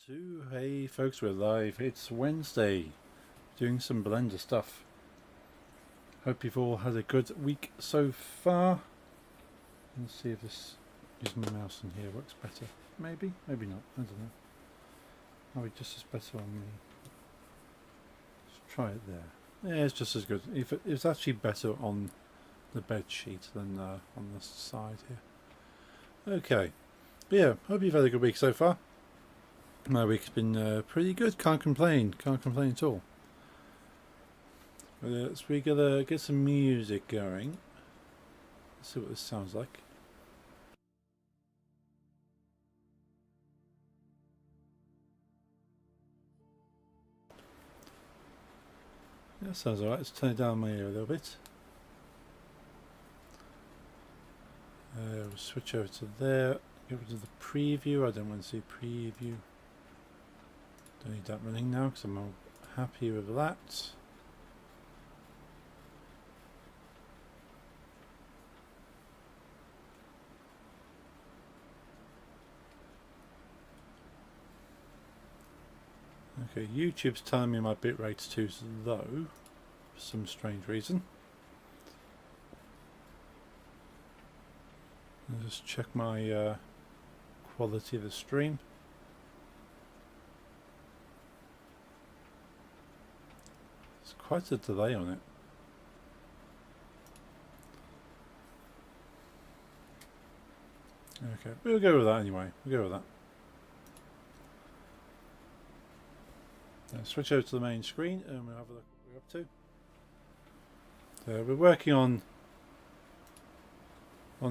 2. Hey folks, we're live. It's Wednesday, doing some Blender stuff. Hope you've all had a good week so far. Let's see if this using my mouse in here works better. Maybe, maybe not. I don't know. Maybe just as better on me. Let's try it there. Yeah, it's just as good. If it's actually better on the bed sheet than on the side here. Okay. But yeah, hope you've had a good week so far. My week's been pretty good. Can't complain. Can't complain at all. So we gotta get some music going. Let's see what this sounds like. Yeah, that sounds alright. Let's turn it down my ear a little bit. We'll switch over to there. Get rid of the preview. I don't want to see preview. Don't need that running now because I'm all happy with that. Okay, YouTube's telling me my bitrate's too low for some strange reason. I'll just check my quality of the stream. There's quite a delay on it. Okay, we'll go with that anyway. We'll go with that. Switch over to the main screen and we'll have a look what we're up to. So we're working on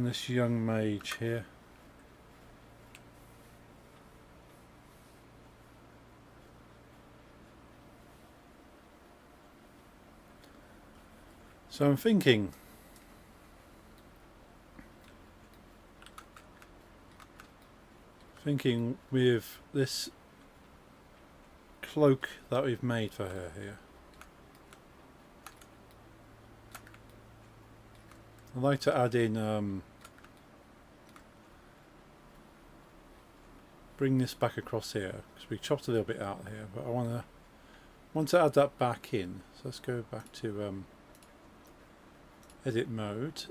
this young mage here. So I'm thinking with this cloak that we've made for her here, I'd like to add in bring this back across here because we chopped a little bit out here, but I want to add that back in. So let's go back to edit mode.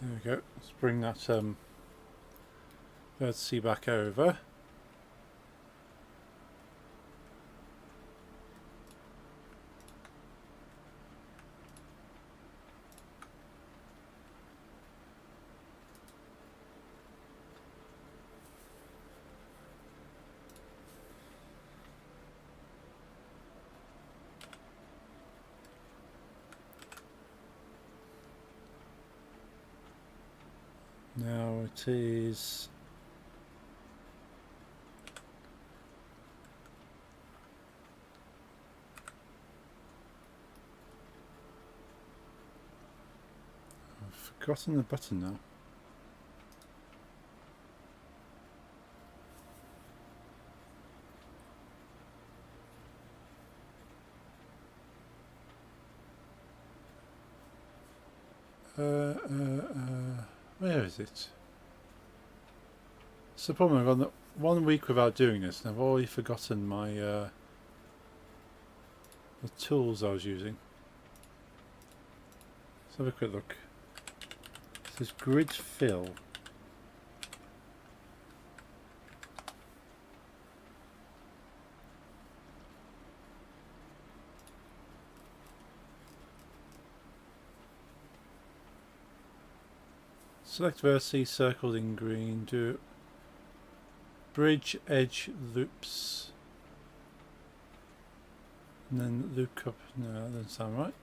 There we go. Let's bring that vertice back over. Now it is I've forgotten the button now. Where is it? It's the problem. I've gone 1 week without doing this, and I've already forgotten my the tools I was using. Let's have a quick look. This is grid fill. Select vertices circled in green. Do bridge edge loops. And then loop up. No, that doesn't sound right.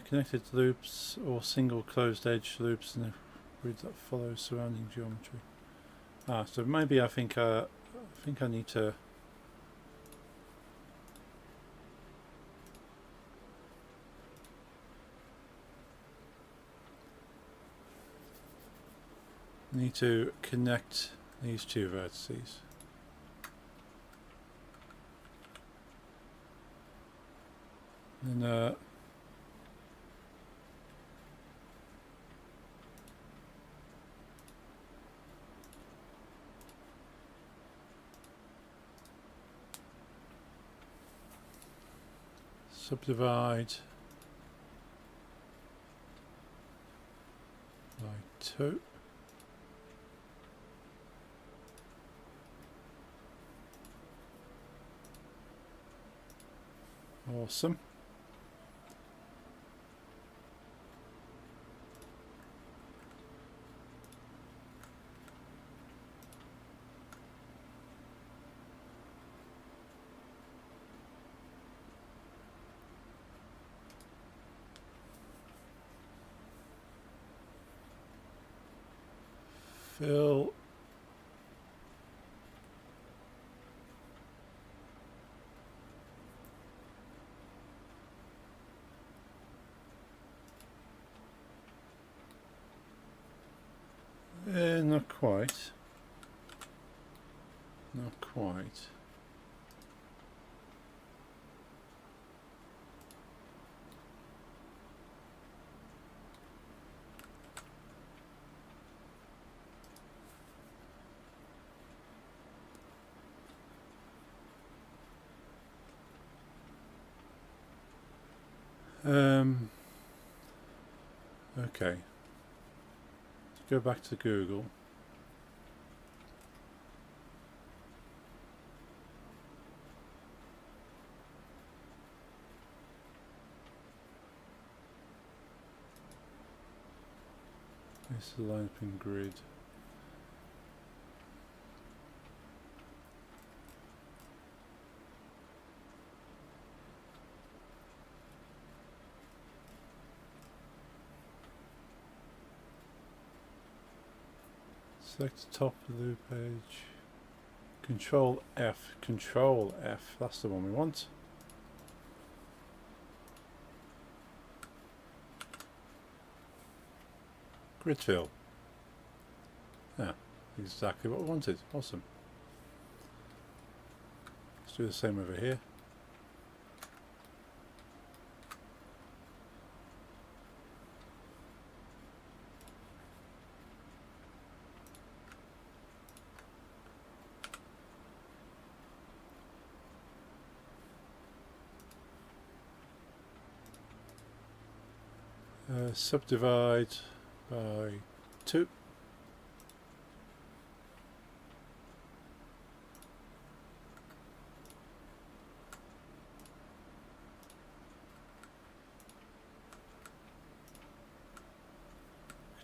Connected loops or single closed edge loops in a grid that follows surrounding geometry. So maybe I think I need to Need to connect these two vertices. And subdivide by 2. Awesome. Fill not quite. Not quite. Okay. Let's go back to Google. This is the line up in grid. Select the top of the page. Control F. Control F. That's the one we want. Grid fill. Yeah, exactly what we wanted. Awesome. Let's do the same over here. Subdivide by 2.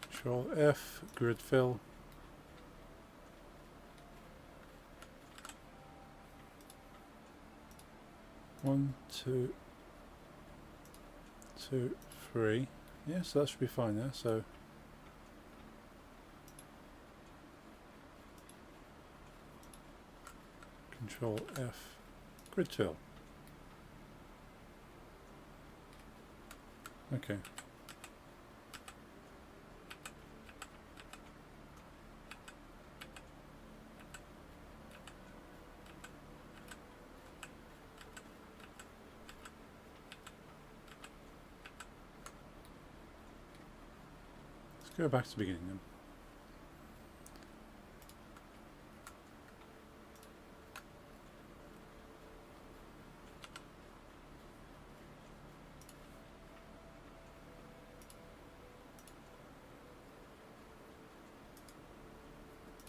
Control F, grid fill. One, two, 2, 3. Yeah, so that should be fine there. So Control F, grid fill. Okay. Let's go back to the beginning then.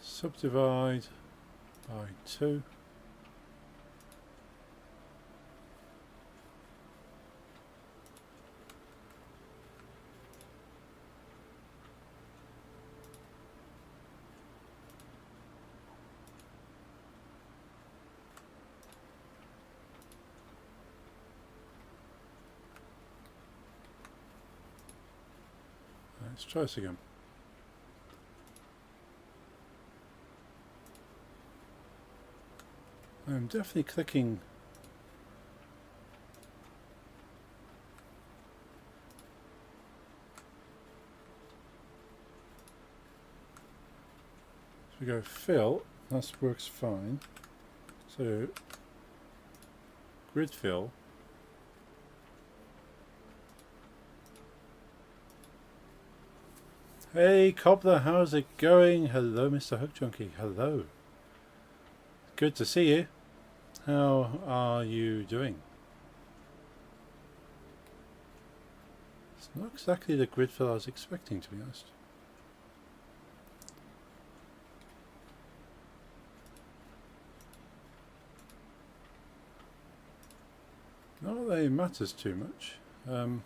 Subdivide by 2. Let's try this again. I'm definitely clicking we go fill, that works fine. So grid fill. Hey Cobbler, how's it going? Hello Mr. Hook Junkie, hello. Good to see you. How are you doing? It's not exactly the grid fill I was expecting, to be honest. Not that it matters too much. Because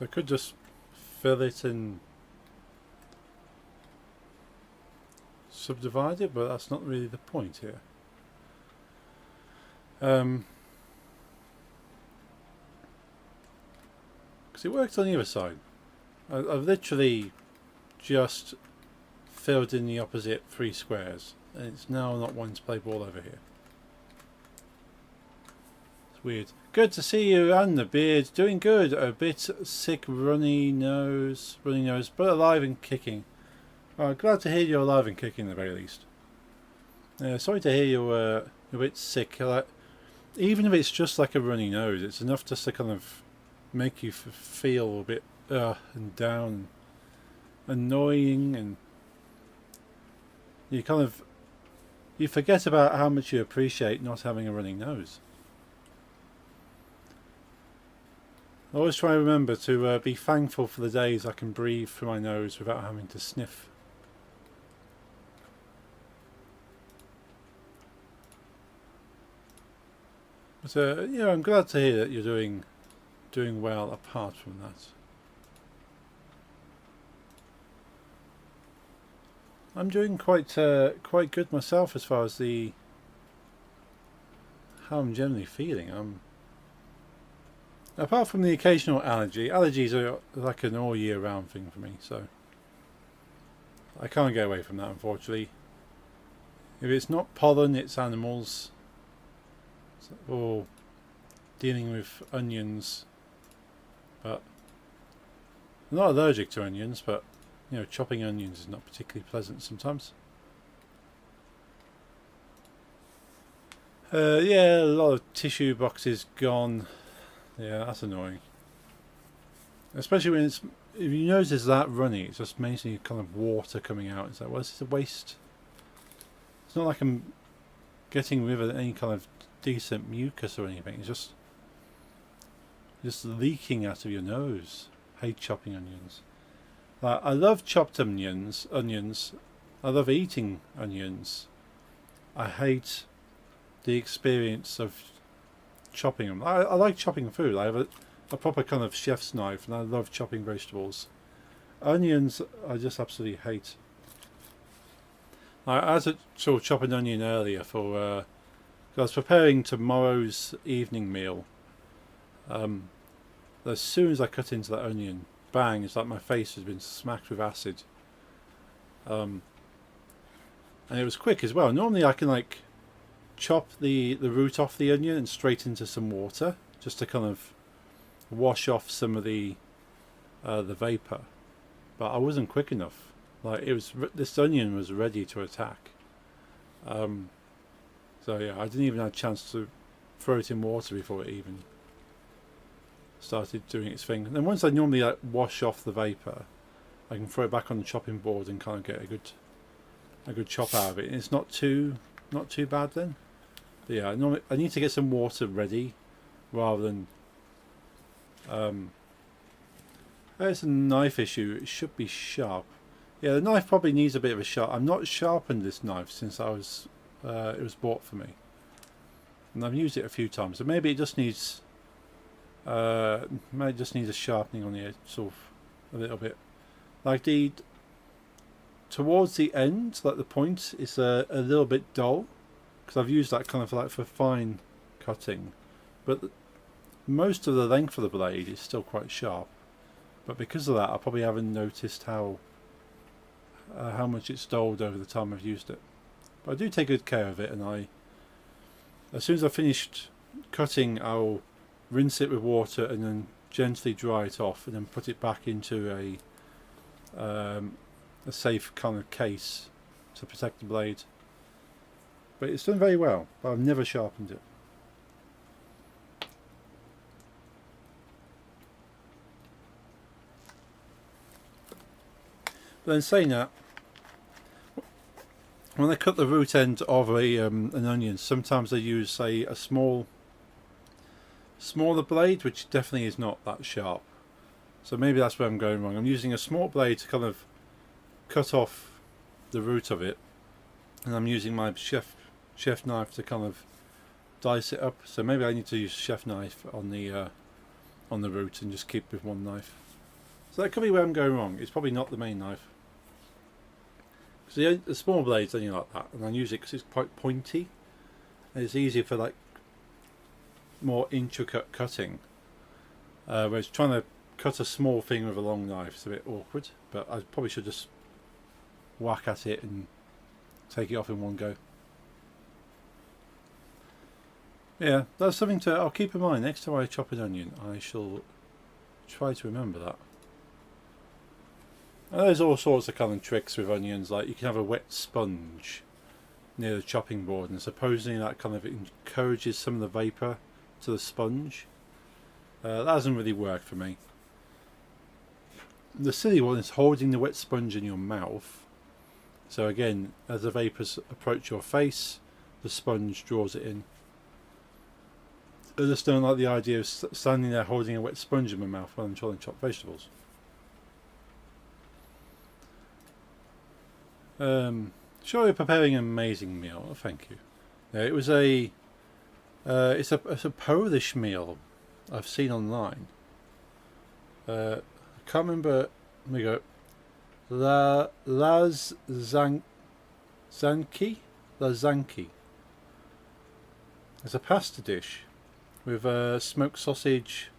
I could just fill it and subdivide it, but that's not really the point here. Because it works on either side. I've literally just filled in the opposite 3 squares, and it's now not wanting to play ball over here. It's weird. Good to see you, and the beard. Doing good. A bit sick, runny nose, but alive and kicking. Glad to hear you're alive and kicking at the very least. Sorry to hear you're a bit sick. Even if it's just like a runny nose, it's enough just to kind of make you feel a bit and down, annoying, and you forget about how much you appreciate not having a running nose. I always try to remember to be thankful for the days I can breathe through my nose without having to sniff. But yeah, I'm glad to hear that you're doing well apart from that. I'm doing quite good myself as far as how I'm generally feeling. Apart from the occasional allergy. Allergies are like an all year round thing for me, so I can't get away from that, unfortunately. If it's not pollen, it's animals, or dealing with onions. But I'm not allergic to onions, but you know, chopping onions is not particularly pleasant sometimes. Yeah, a lot of tissue boxes gone. Yeah, that's annoying. Especially when if you notice it's that runny, it's just mainly kind of water coming out. It's like, well, this is a waste. It's not like I'm getting rid of any kind of decent mucus or anything. It's just leaking out of your nose. Hate chopping onions. I love chopped onions. I love eating onions. I hate the experience of chopping them. I like chopping food. I have a proper kind of chef's knife, and I love chopping vegetables. Onions I just absolutely hate. I had to sort of chop an onion earlier for I was preparing tomorrow's evening meal. As soon as I cut into that onion, bang, it's like my face has been smacked with acid. And it was quick as well. Normally I can like chop the root off the onion and straight into some water just to kind of wash off some of the vapor, but I wasn't quick enough. Like this onion was ready to attack. So yeah, I didn't even have a chance to throw it in water before it even started doing its thing. And then once I normally like wash off the vapor, I can throw it back on the chopping board and kind of get a good chop out of it. And it's not too bad then. But yeah, I need to get some water ready rather than it's a knife issue. It should be sharp. Yeah, the knife probably needs a bit of a sharp. I've not sharpened this knife since it was bought for me, and I've used it a few times. So maybe it just needs a sharpening on the edge, sort of a little bit. Like towards the end, like the point is a little bit dull because I've used that kind of like for fine cutting, but most of the length of the blade is still quite sharp. But because of that, I probably haven't noticed how much it's dulled over the time I've used it. But I do take good care of it, and as soon as I've finished cutting, I'll rinse it with water and then gently dry it off, and then put it back into a safe kind of case to protect the blade. But it's done very well, but I've never sharpened it. But then saying that, when I cut the root end of an onion, sometimes I use, say, a smaller blade, which definitely is not that sharp. So maybe that's where I'm going wrong. I'm using a small blade to kind of cut off the root of it, and I'm using my chef knife to kind of dice it up. So maybe I need to use chef knife on the root and just keep with one knife. So that could be where I'm going wrong. It's probably not the main knife. So the small blade's only like that, and I use it because it's quite pointy, and it's easier for like more intricate cutting. Whereas trying to cut a small thing with a long knife is a bit awkward, but I probably should just whack at it and take it off in one go. Yeah, that's something I'll keep in mind next time I chop an onion. I shall try to remember that. And there's all sorts of kind of tricks with onions, like you can have a wet sponge near the chopping board, and supposedly that kind of encourages some of the vapour to the sponge. That hasn't really worked for me. The silly one is holding the wet sponge in your mouth. So again, as the vapours approach your face, the sponge draws it in. I just don't like the idea of standing there holding a wet sponge in my mouth while I'm trying to chop vegetables. Sure, you're preparing an amazing meal. Oh, thank you. It was it's a Polish meal I've seen online. I can't remember. Let me go. Lazanki. It's a pasta dish with smoked sausage,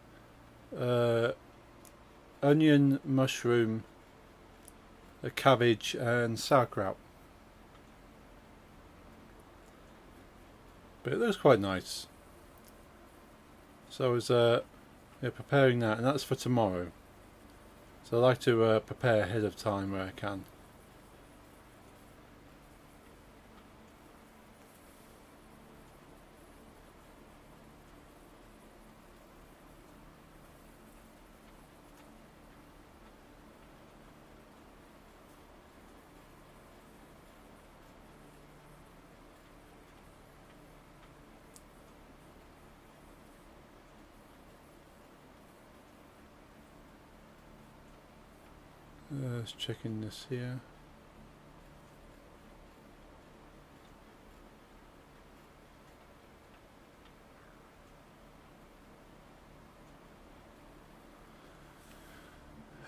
onion, mushroom, a cabbage, and sauerkraut. But it looks quite nice. So I was preparing that, and that's for tomorrow. So I like to prepare ahead of time where I can. Just checking this here.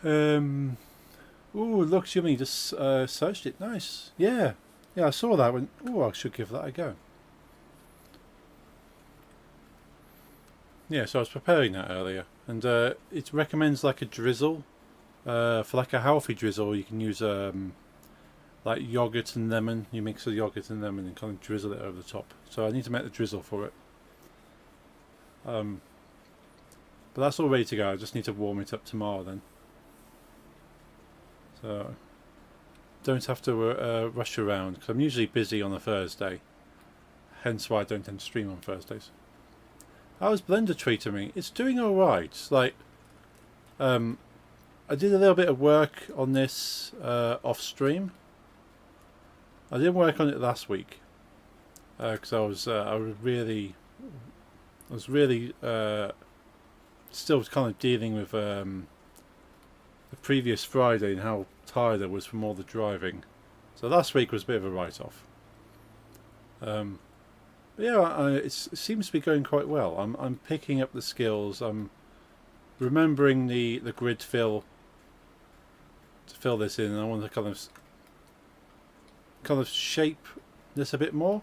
Ooh, looks yummy. Just searched it. Nice. Yeah, I saw that. Went, oh, I should give that a go. Yeah, so I was preparing that earlier, and it recommends like a drizzle. For like a healthy drizzle, you can use like yogurt and lemon. You mix the yogurt and lemon and kind of drizzle it over the top. So I need to make the drizzle for it. But that's all ready to go. I just need to warm it up tomorrow then. So don't have to rush around, because I'm usually busy on a Thursday. Hence why I don't tend to stream on Thursdays. How's Blender treating me? It's doing alright. Like, I did a little bit of work on this off stream. I didn't work on it last week because I was really still kind of dealing with the previous Friday and how tired I was from all the driving. So last week was a bit of a write-off. But yeah, it seems to be going quite well. I'm picking up the skills. I'm remembering the grid fill to fill this in, and I want to kind of shape this a bit more,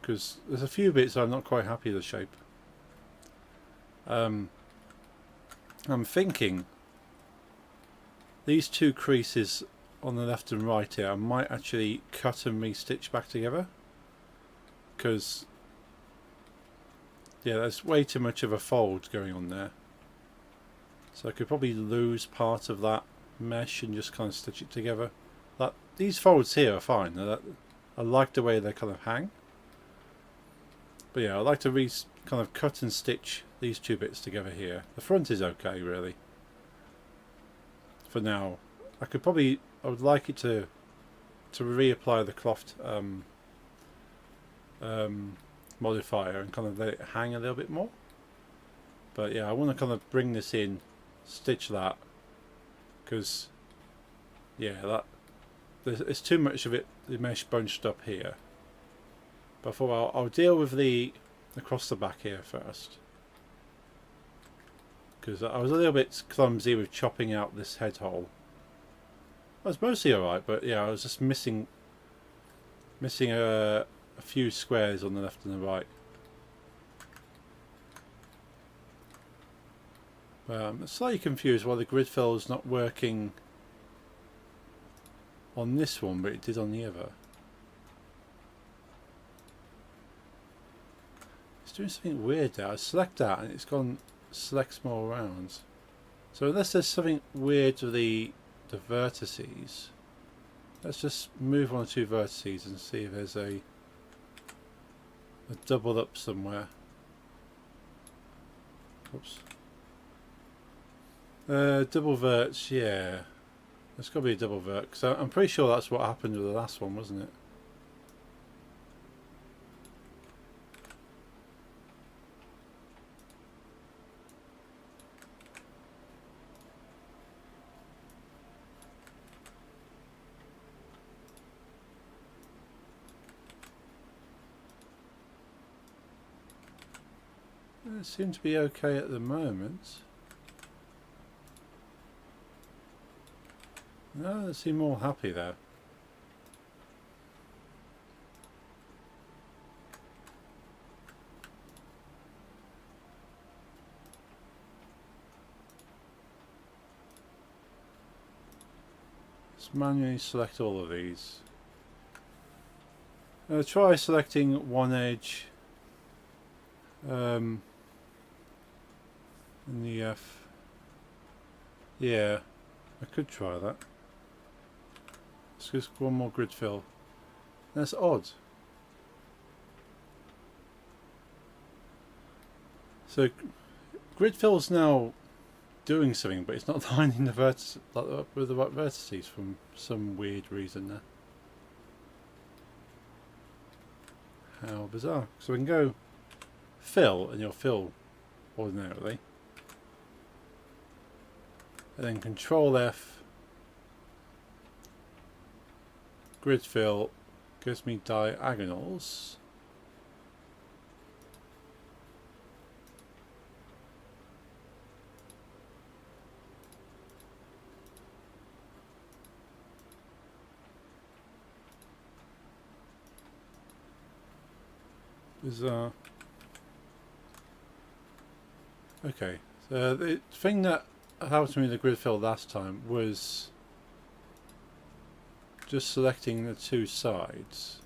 because there's a few bits I'm not quite happy with the shape. I'm thinking these two creases on the left and right here I might actually cut and re-stitch back together, because yeah, there's way too much of a fold going on there. So I could probably lose part of that mesh and just kind of stitch it together. these folds here are fine. I like the way they kind of hang. But yeah, I like to kind of cut and stitch these two bits together here. The front is okay, really. For now, I would like it to reapply the cloth modifier and kind of let it hang a little bit more. But yeah, I want to kind of bring this in, stitch that, because yeah, there's too much of it, the mesh bunched up here. But I thought I'll deal with the across the back here first, because I was a little bit clumsy with chopping out this head hole. It was mostly alright, but yeah, I was just missing a few squares on the left and the right. I'm slightly confused why the grid fill is not working on this one, but it did on the other. It's doing something weird there. I select that and it's gone select small rounds. So unless there's something weird with the vertices, let's just move one or two vertices and see if there's a double up somewhere. Oops. Double verts, yeah. There's got to be a double vert, because I'm pretty sure that's what happened with the last one, wasn't it? It seems to be okay at the moment. No, they seem all happy there. Let's manually select all of these. Try selecting one edge in the F. Yeah, I could try that. Let's just one more grid fill. That's odd. So grid fill's now doing something, but it's not lining the vertices with the right vertices for some weird reason there. How bizarre. So we can go fill, and you'll fill ordinarily. And then Control F, grid fill, gives me diagonals. Bizarre. Okay, so the thing that happened to me in the grid fill last time was just selecting the two sides.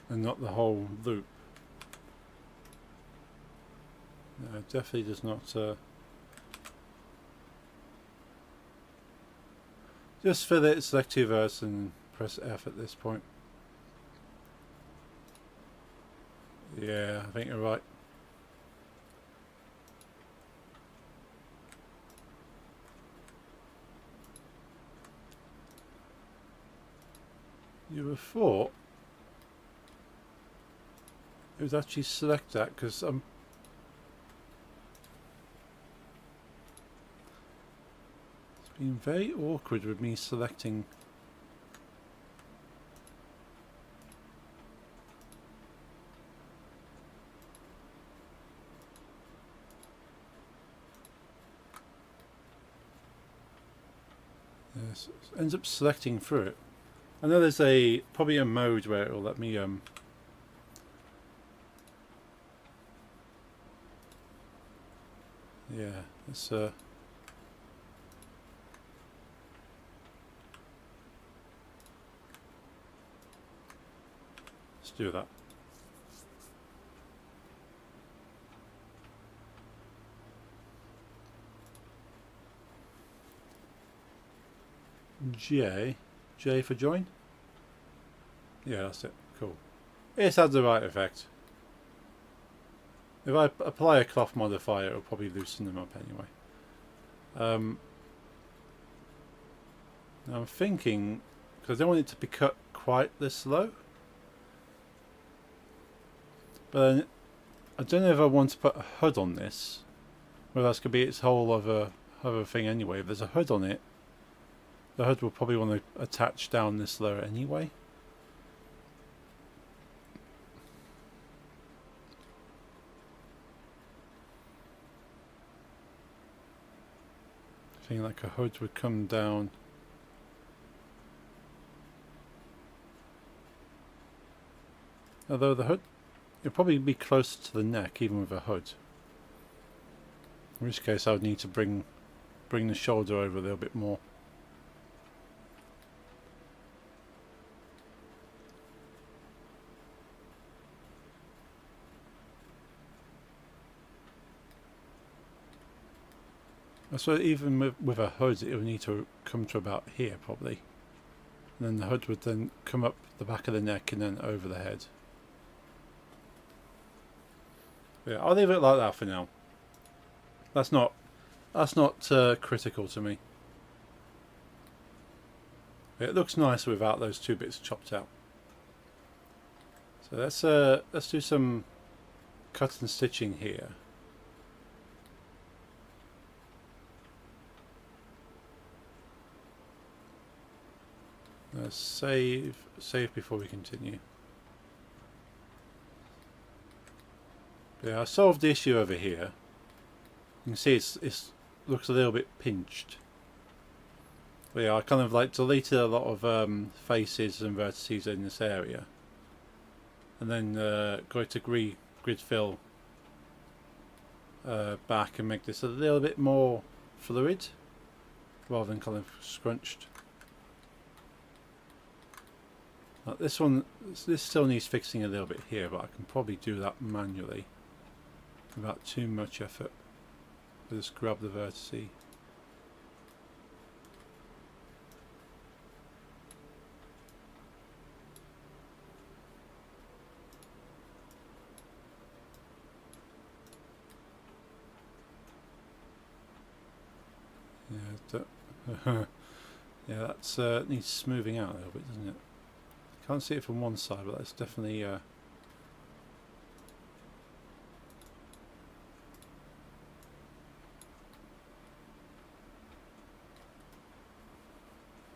And not the whole loop. No, it definitely does not. Just fill it, select two verts, and press F at this point. Yeah, I think you're right. You would have thought it would actually select that, because it's been very awkward with me selecting. Yes, it ends up selecting through it. I know there's probably a mode where it will let me yeah, let's do that. J. J for join? Yeah, that's it. Cool. It's had the right effect. If I apply a cloth modifier, it'll probably loosen them up anyway. I'm thinking, because I don't want it to be cut quite this low. But then, I don't know if I want to put a hood on this. Well, that's going to be its whole other thing anyway. If there's a hood on it, the hood will probably want to attach down this low anyway. I think like a hood would come down. Although the hood, it'll probably be closer to the neck even with a hood. In which case I would need to bring the shoulder over a little bit more. So even with a hood, it would need to come to about here probably. And then the hood would then come up the back of the neck and then over the head. Yeah, I'll leave it like that for now. That's not critical to me. It looks nicer without those two bits chopped out. So let's do some cut and stitching here. Save before we continue. But yeah, I solved the issue over here. You can see it looks a little bit pinched. But yeah, I kind of like deleted a lot of faces and vertices in this area, and then go to grid fill back and make this a little bit more fluid rather than kind of scrunched. This still needs fixing a little bit here, but I can probably do that manually without too much effort. I'll just grab the vertice. Yeah, yeah, that's needs smoothing out a little bit, doesn't it? Can't see it from one side, but that's definitely you're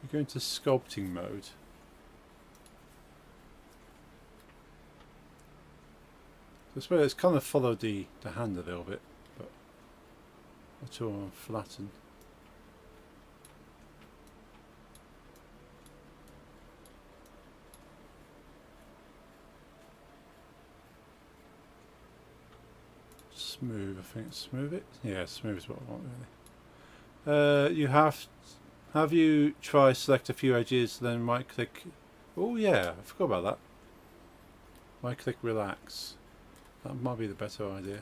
going to sculpting mode. So I suppose it's kind of followed the hand a little bit, but that's all flatten. Smooth, I think. Smooth it? Yeah, smooth is what I want really. You have you try select a few edges, then right click. Oh yeah, I forgot about that. Right click relax. That might be the better idea.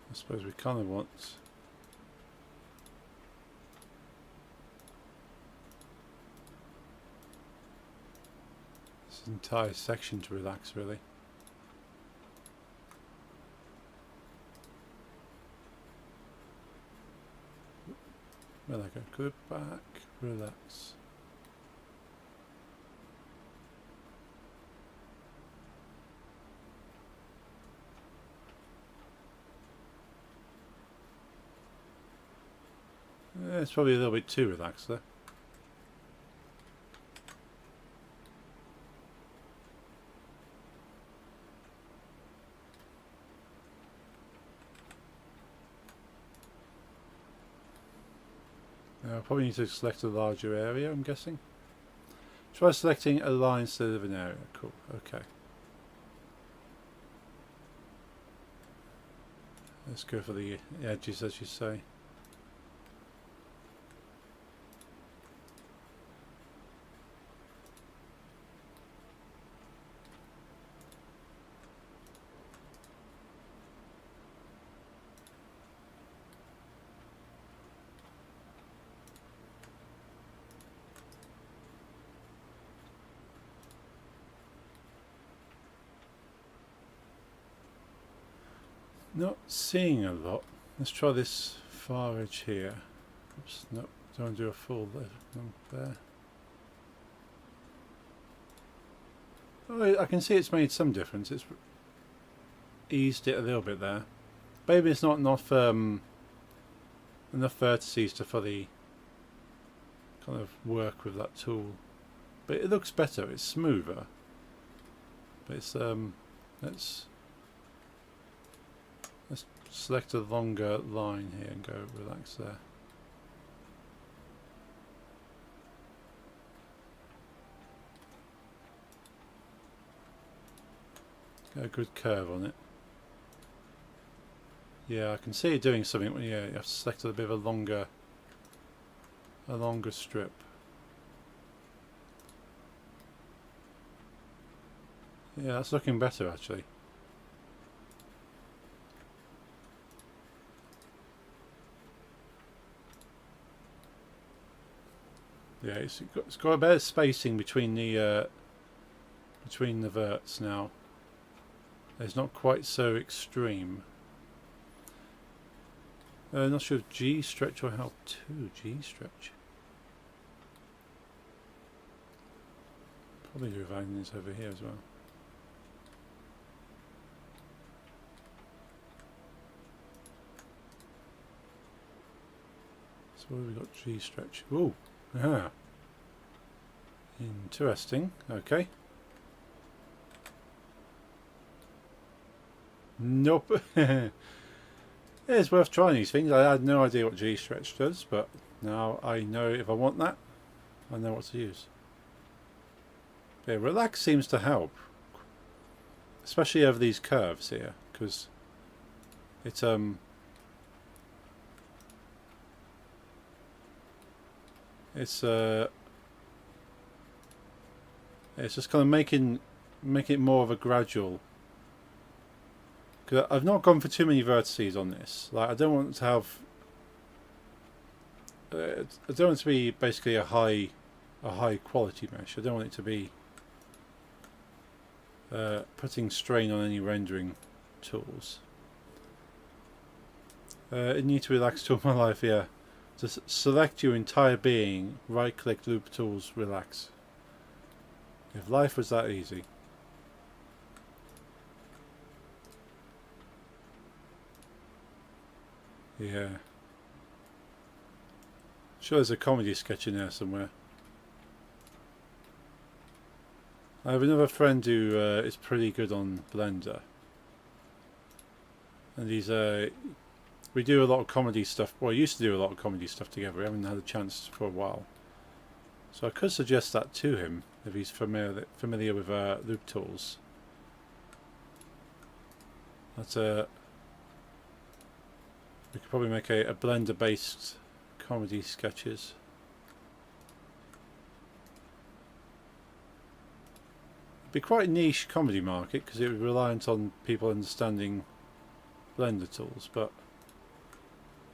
I suppose we kind of want this entire section to relax really. Where I go back, relax. It's probably a little bit too relaxed there. I probably need to select a larger area, I'm guessing. Try selecting a line instead of an area. Cool, okay. Let's go for the edges, as you say. Not seeing a lot. Let's try this far edge here. Oops, no, don't do a full there. Oh, I can see it's made some difference. It's eased it a little bit there. Maybe it's not enough vertices to fully kind of work with that tool, but it looks better. It's smoother. But it's let's select a longer line here and go relax there. Got a good curve on it. Yeah, I can see it doing something when you have to select a bit of a longer strip. Yeah, that's looking better actually. Yeah, it's got a better spacing between the verts now. It's not quite so extreme. Not sure if G stretch will help too. G stretch. Probably do this over here as well. So what have we got? G stretch. Ooh, yeah. Interesting. Okay. Nope. It's worth trying these things. I had no idea what G stretch does, but now I know if I want that, I know what to use. Yeah, relax seems to help, especially over these curves here, because it's just kind of making it more of a gradual. Because I've not gone for too many vertices on this. Like I don't want to have. I don't want it to be basically a high quality mesh. I don't want it to be putting strain on any rendering tools. I need to relax to all my life. Yeah, just select your entire being. Right click, loop tools, relax. If life was that easy. Yeah. Sure there's a comedy sketch in there somewhere. I have another friend who is pretty good on Blender. And he's we do a lot of comedy stuff. Well, we used to do a lot of comedy stuff together. We haven't had a chance for a while. So I could suggest that to him if he's familiar with loop tools. That's we could probably make a Blender based comedy sketches. It'd be quite a niche comedy market because it would be reliant on people understanding Blender tools, but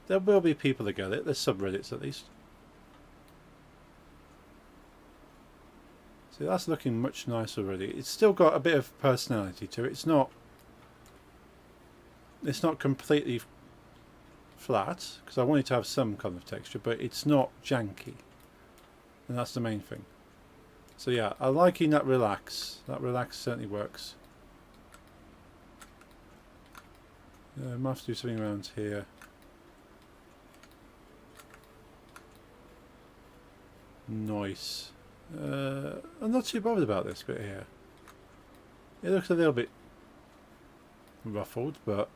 there will be people that get it. There's subreddits at least. See, that's looking much nicer already. It's still got a bit of personality to it. It's not completely flat because I want it to have some kind of texture, but it's not janky, and that's the main thing. So yeah, I'm liking that relax. That relax certainly works. I might have to do something around here. Nice. I'm not too bothered about this bit here. It looks a little bit ruffled, but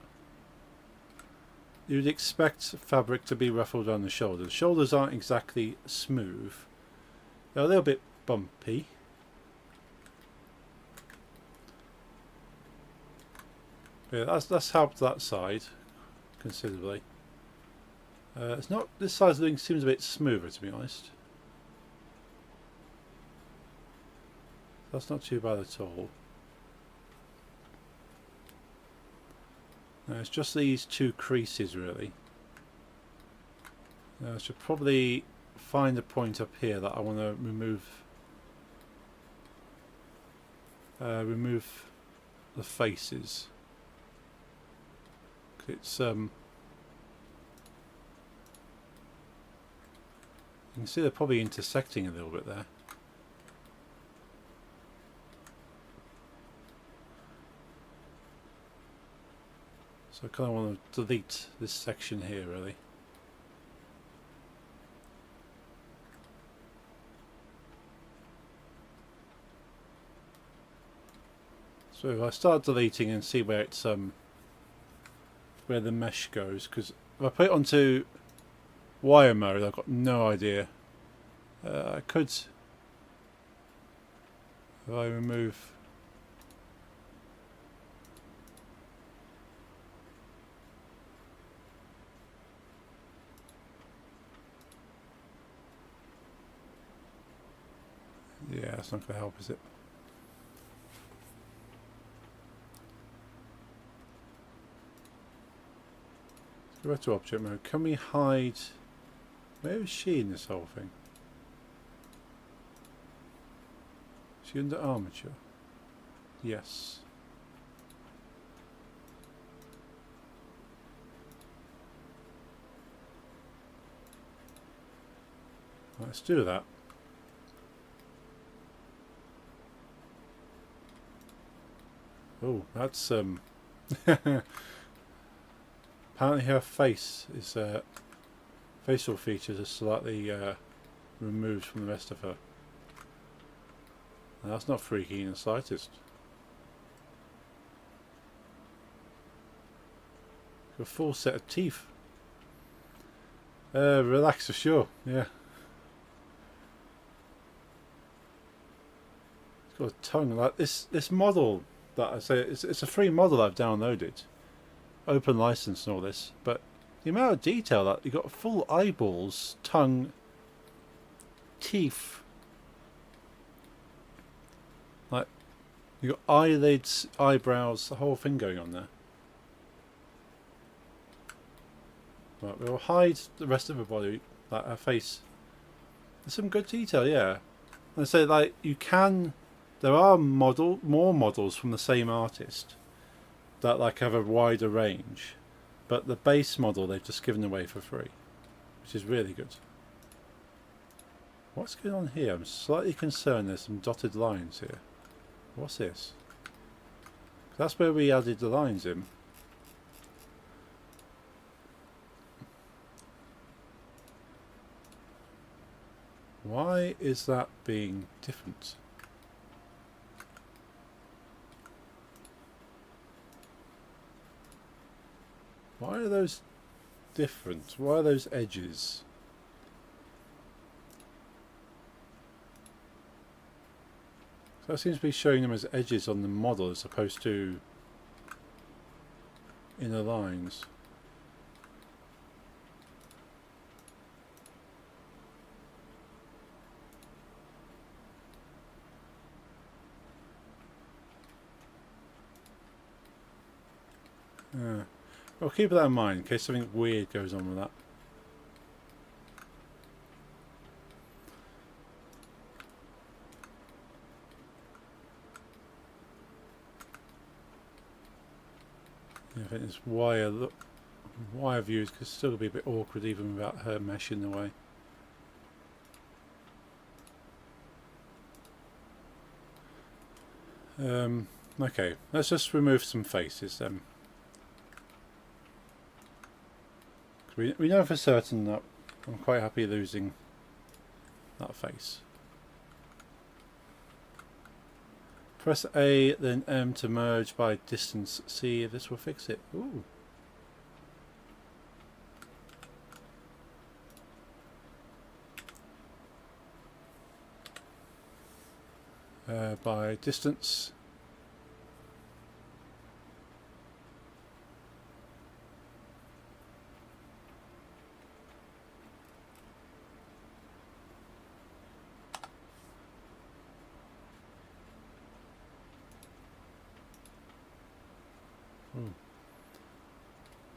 you'd expect fabric to be ruffled on the shoulders. Shoulders aren't exactly smooth. They're a little bit bumpy. But yeah, that's helped that side considerably. It's not. This side seems a bit smoother, to be honest. That's not too bad at all. No, it's just these two creases really. I should probably find a point up here that I want to remove the faces, It's you can see they're probably intersecting a little bit there. So I kind of want to delete this section here, really. So if I start deleting and see where it's where the mesh goes, because if I put it onto wire mode, I've got no idea. I could, if I remove. Yeah, that's not going to help, is it? Let's go back to object mode. Can we hide? Where is she in this whole thing? Is she under armature? Yes. Let's do that. Oh, that's apparently her face is facial features are slightly removed from the rest of her. And that's not freaky in the slightest. A full set of teeth. Relax for sure. Yeah. It's got a tongue like this. This model that I say it's a free model I've downloaded, open license and all this, but the amount of detail that you got: full eyeballs, tongue, teeth, like you got eyelids, eyebrows, the whole thing going on there. Right, we'll hide the rest of her body, like her face. There's some good detail, yeah. And I say, like, you can. There are more models from the same artist that like have a wider range, but the base model they've just given away for free, which is really good. What's going on here? I'm slightly concerned there's some dotted lines here. What's this? That's where we added the lines in. Why is that being different? Why are those different? Why are those edges? So that seems to be showing them as edges on the model as opposed to inner lines. Well, keep that in mind in case something weird goes on with that. Yeah, I think this wire views could still be a bit awkward even without her mesh in the way. Okay, let's just remove some faces then. We know for certain that I'm quite happy losing that face. Press A, then M to merge by distance. See if this will fix it. Ooh. By distance. Ooh.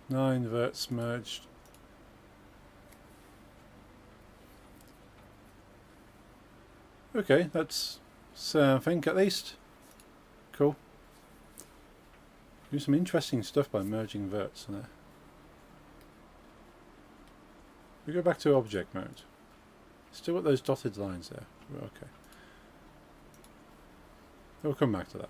9 verts merged. Okay, that's something at least. Cool. Do some interesting stuff by merging verts in there. We go back to object mode. Still got those dotted lines there. Okay. We'll come back to that.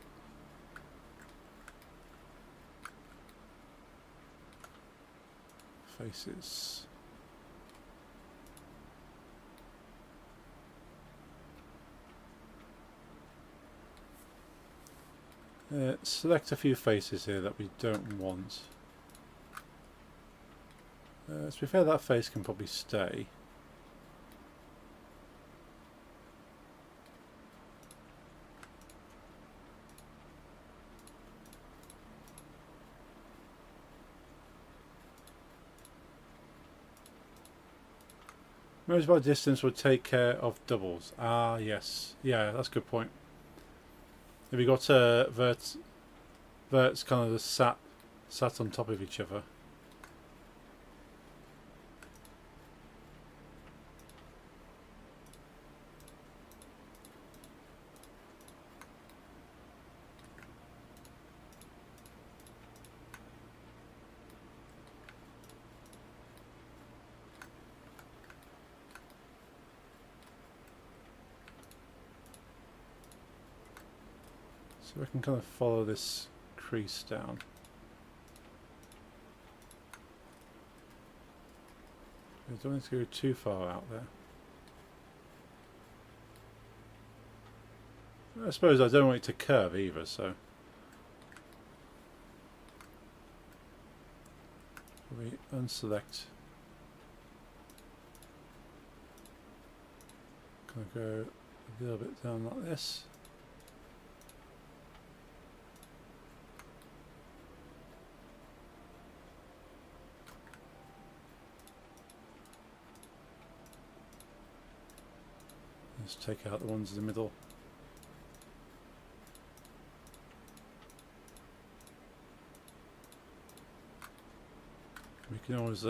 Faces. Select a few faces here that we don't want. To be fair, that face can probably stay. Moves by distance will take care of doubles. Ah, yes. Yeah, that's a good point. If you got verts kind of just sat on top of each other. So we can kind of follow this crease down. We don't need to go too far out there. I suppose I don't want it to curve either, so we unselect. Kind of go a little bit down like this. Let's take out the ones in the middle. We can always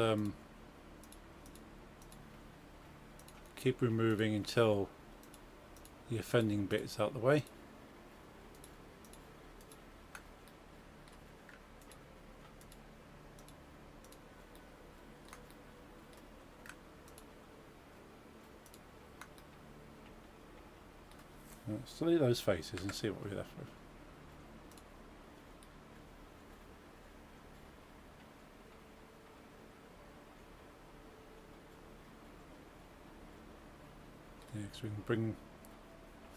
keep removing until the offending bit is out of the way. Let's delete those faces and see what we're left with. Yeah, because we can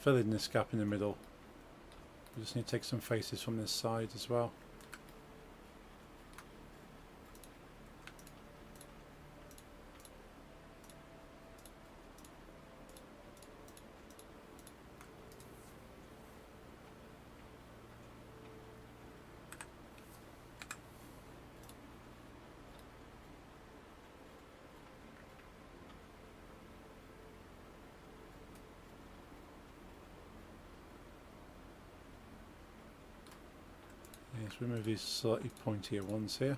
fill in this gap in the middle. We just need to take some faces from this side as well. Let's remove these slightly pointier ones here.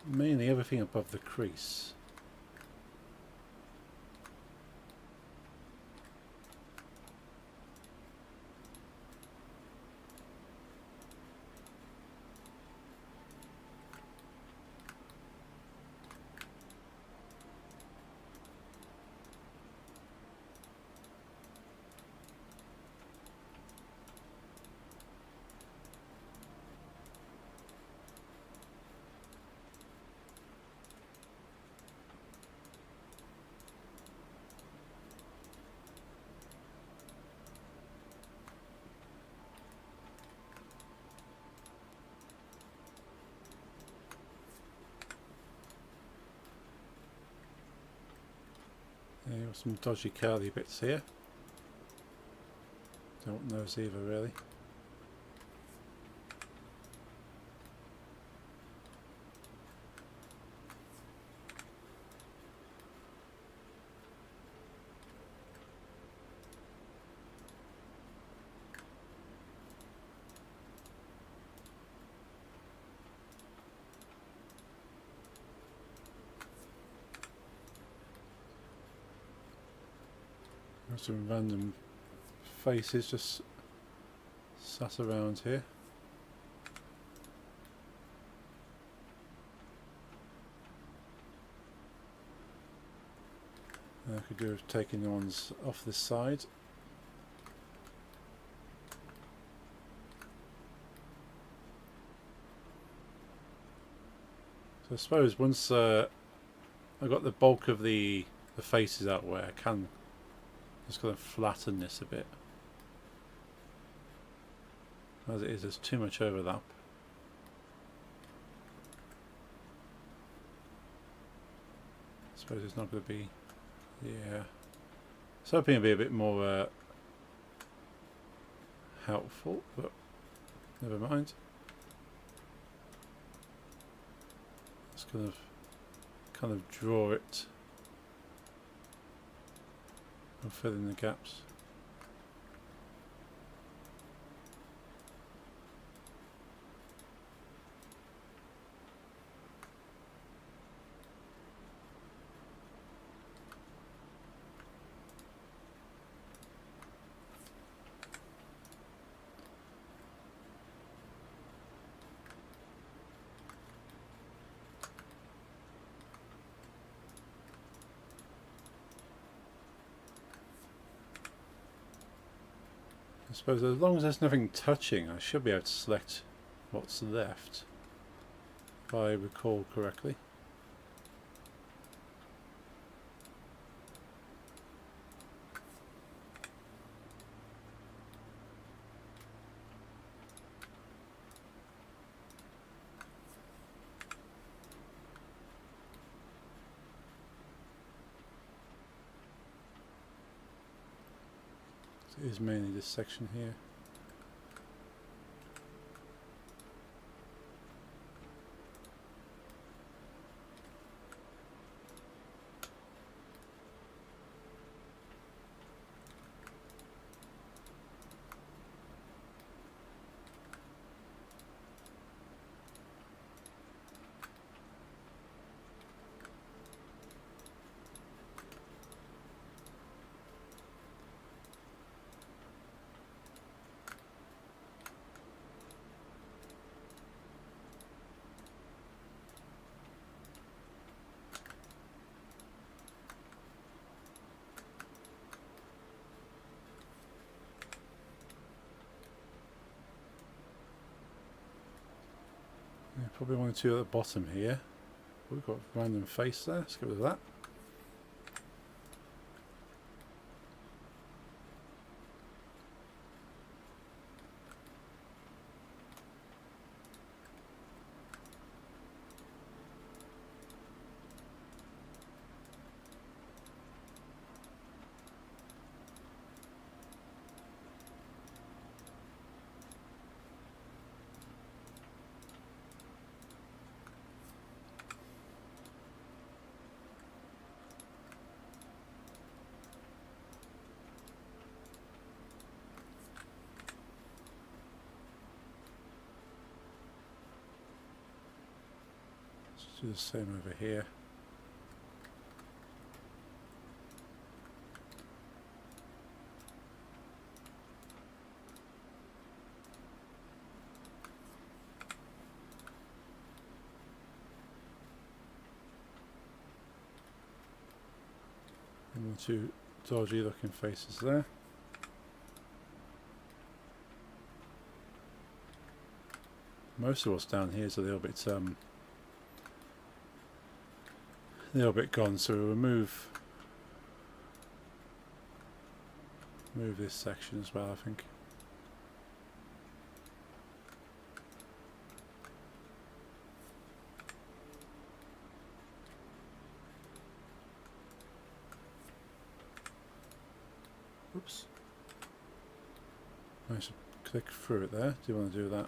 Mainly everything above the crease. There are some dodgy curly bits here. Don't know either really. There's some random faces just sat around here. I could do with taking the ones off this side. So I suppose once I got the bulk of the faces out where I can just kind of flatten this a bit. As it is, there's too much overlap. I suppose it's not going to be, yeah. I was hoping it'd be a bit more helpful, but never mind. Just kind of draw it and fill in the gaps. I suppose as long as there's nothing touching, I should be able to select what's left, if I recall correctly. It is mainly this section here. Yeah, probably one or two at the bottom here. We've got a random face there, let's get rid of that. Let's do the same over here. And the two dodgy looking faces there. Most of what's down here is a little bit gone, so we'll remove this section as well, I think. Oops. I should click through it there. Do you want to do that?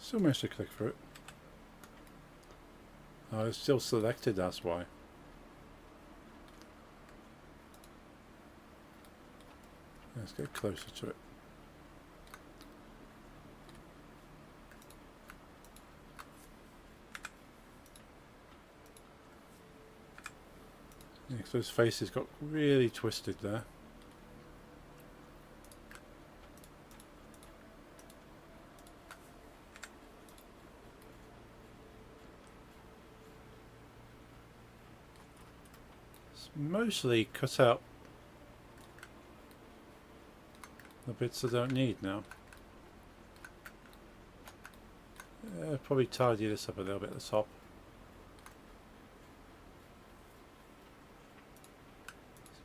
Still managed to click through it. Oh, it's still selected, that's why. Let's get closer to it. Yeah, 'cause those faces got really twisted there. It's mostly cut out the bits I don't need now. Probably tidy this up a little bit at the top.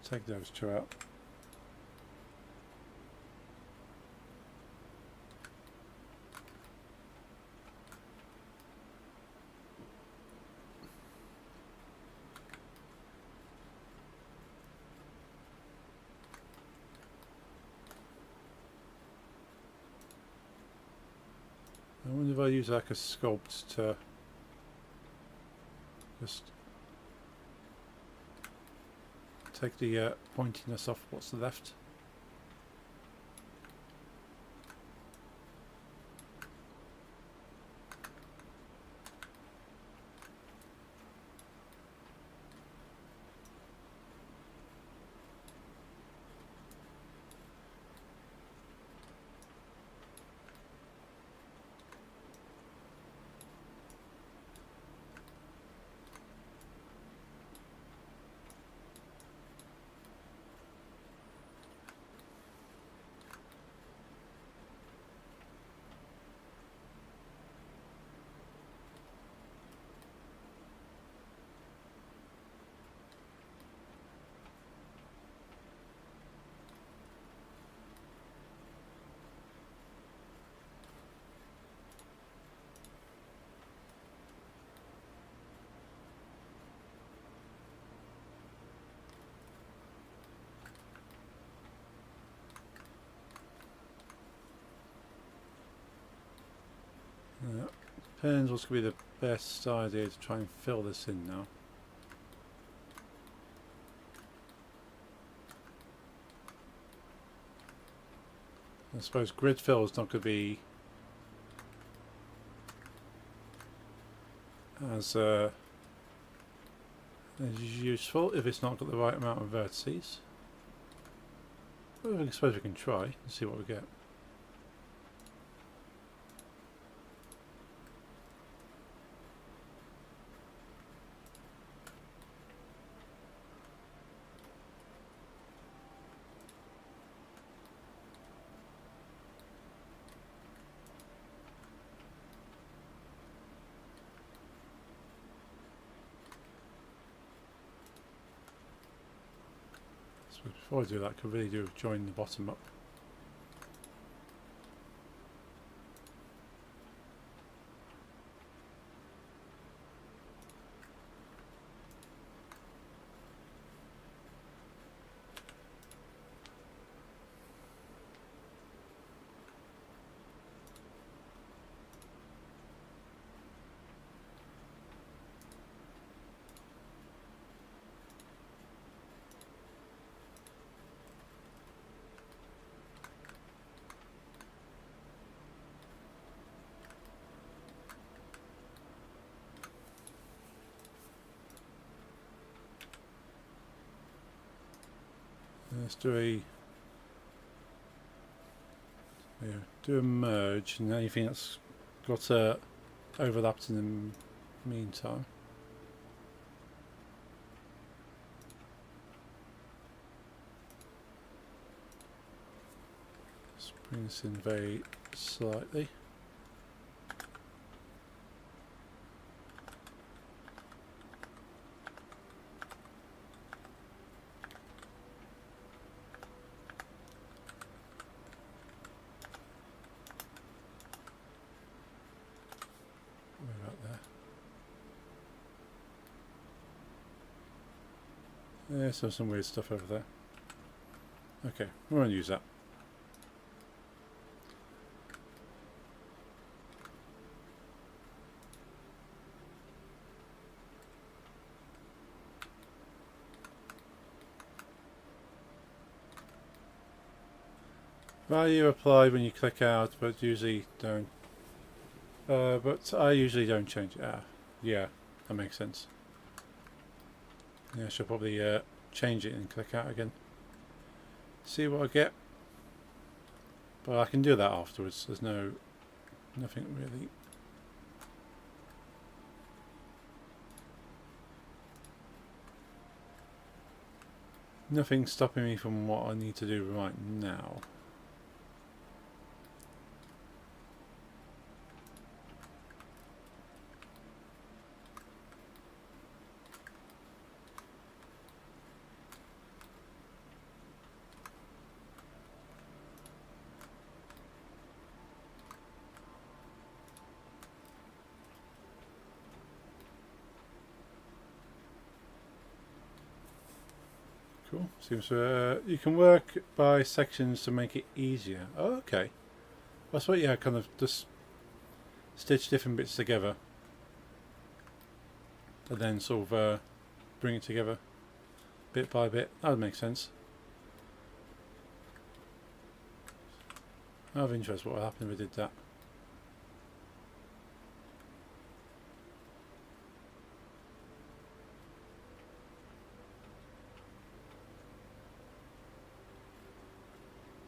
Take those two out. I wonder if I use like a sculpt to just take the pointiness off what's left. Depends what's going to be the best idea to try and fill this in now. I suppose grid fill is not going to be as useful if it's not got the right amount of vertices. Well, I suppose we can try and see what we get. So before I do that, I could really do join the bottom up. Let's do a merge and anything that's got overlapped in the meantime. Let's bring this in very slightly. Way about there. There's some weird stuff over there. Okay, we won't use that. Value applied when you click out, but usually don't. But I usually don't change it. Yeah, that makes sense. Yeah, I should probably change it and click out again. See what I get. But I can do that afterwards. There's nothing really. Nothing stopping me from what I need to do right now. Cool. Seems you can work by sections to make it easier. Oh, okay. That's what, yeah, kind of just stitch different bits together and then sort of bring it together bit by bit. That would make sense. I have interest what would happen if we did that.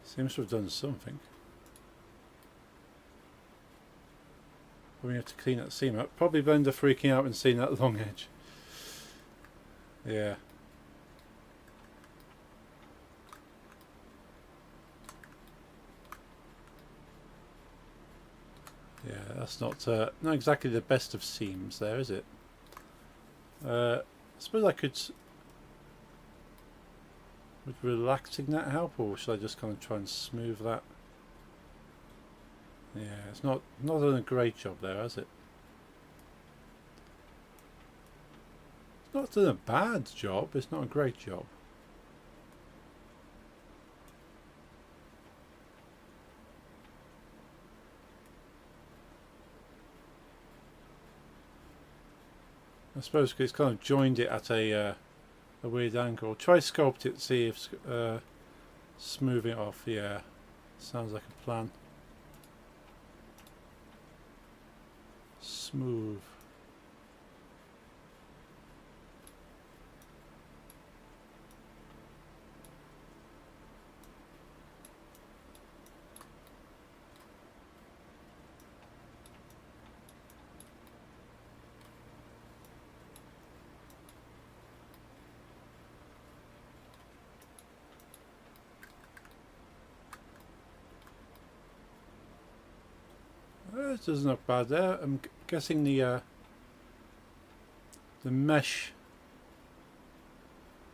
Seems to have done something. We have to clean that seam up. Probably Blender freaking out and seeing that long edge. Yeah. Yeah, that's not exactly the best of seams there, is it? I suppose I could... Would relaxing that help, or should I just kind of try and smooth that? Yeah, it's not done a great job there, has it? It's not done a bad job, it's not a great job. I suppose it's kind of joined it at a weird angle. Try sculpt it, see if smoothing it off. Yeah, sounds like a plan. Smooth. This doesn't look bad there. I'm guessing the mesh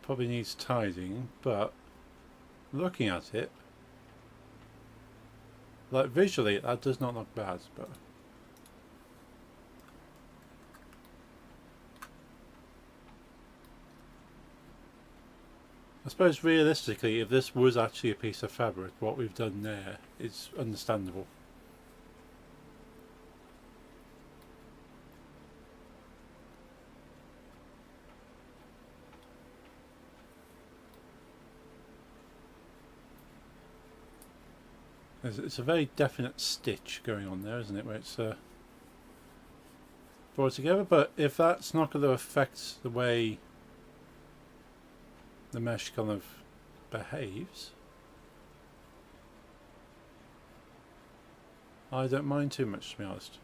probably needs tidying, but looking at it, like visually, that does not look bad. But I suppose realistically, if this was actually a piece of fabric, what we've done there is understandable. It's a very definite stitch going on there, isn't it? Where it's brought together. But if that's not going to affect the way the mesh kind of behaves, I don't mind too much, to be honest.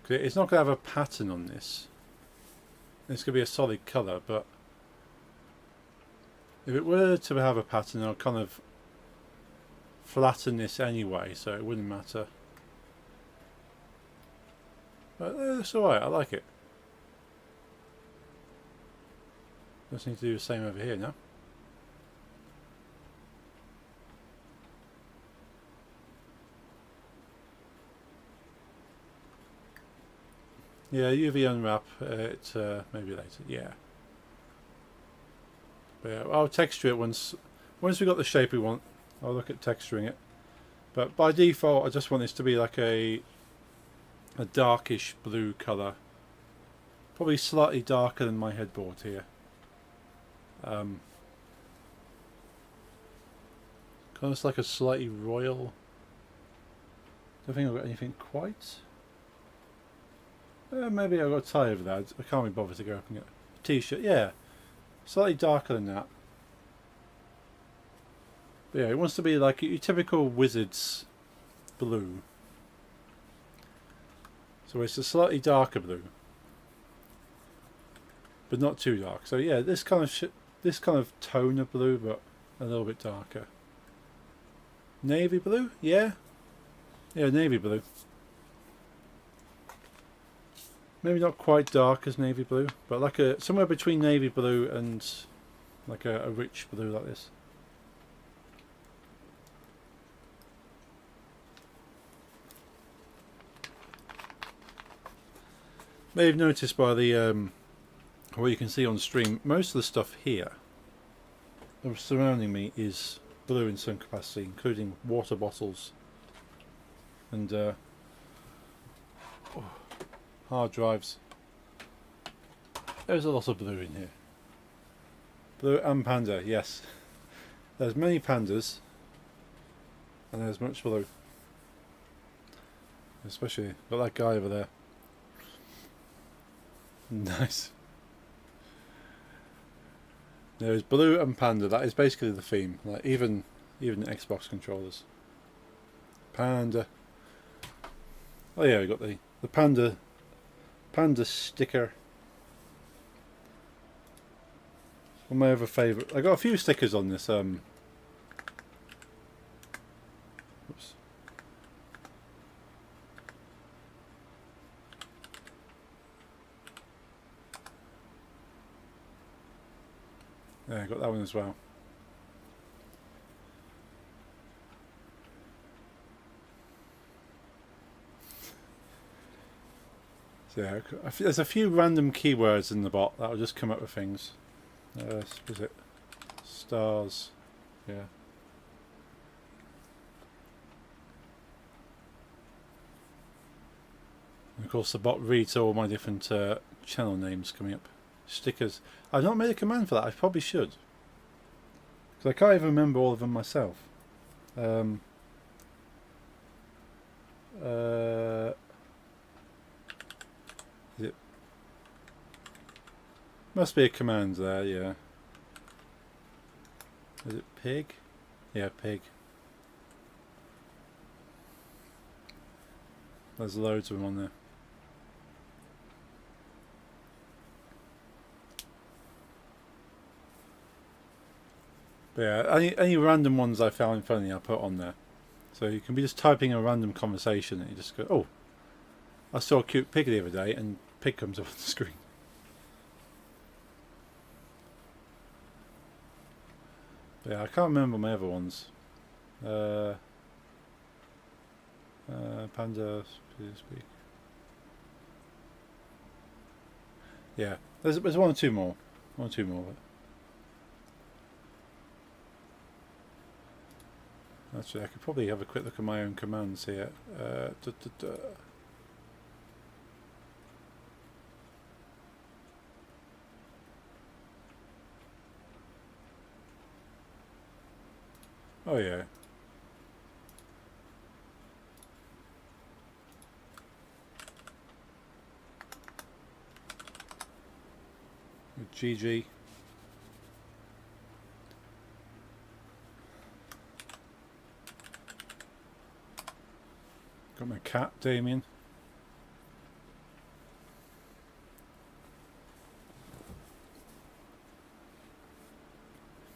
It's not going to have a pattern on this. It's going to be a solid colour, but if it were to have a pattern, I'll kind of flatten this anyway, so it wouldn't matter. But it's alright, I like it. Just need to do the same over here now. Yeah, UV unwrap it maybe later, yeah. But yeah, I'll texture it once we got the shape we want. I'll look at texturing it. But by default, I just want this to be like a darkish blue colour. Probably slightly darker than my headboard here. Kind of like a slightly royal. Don't think I've got anything quite. Maybe I got tired of that. I can't be bothered to go up and get a t-shirt. Yeah, slightly darker than that. But yeah, it wants to be like your typical Wizards blue. So it's a slightly darker blue, but not too dark. So yeah, this kind of tone of blue, but a little bit darker. Navy blue, yeah, navy blue. Maybe not quite dark as navy blue, but like somewhere between navy blue and like a rich blue like this. May have noticed by the what you can see on stream, most of the stuff here surrounding me is blue in some capacity, including water bottles and hard drives. There's a lot of blue in here. Blue and panda, yes. There's many pandas and there's much blue. Especially got that guy over there. Nice. There is blue and panda. That is basically the theme. Like even Xbox controllers. Panda. Oh yeah, we got the panda sticker. One of my other favourite. I got a few stickers on this. Oops. Yeah, I got that one as well. So yeah, there's a few random keywords in the bot that'll just come up with things. Was it stars? Yeah. And of course, the bot reads all my different channel names coming up. Stickers. I've not made a command for that. I probably should, because I can't even remember all of them myself. Is it? Must be a command there. Yeah. Is it pig? Yeah, pig. There's loads of them on there. But yeah, any random ones I found funny, I'll put on there. So you can be just typing a random conversation and you just go, oh, I saw a cute pig the other day, and pig comes up on the screen. But yeah, I can't remember my other ones. Panda, please speak. Yeah, there's one or two more. One or two more. Actually, I could probably have a quick look at my own commands here. Oh yeah. GG. Got my cat, Damien.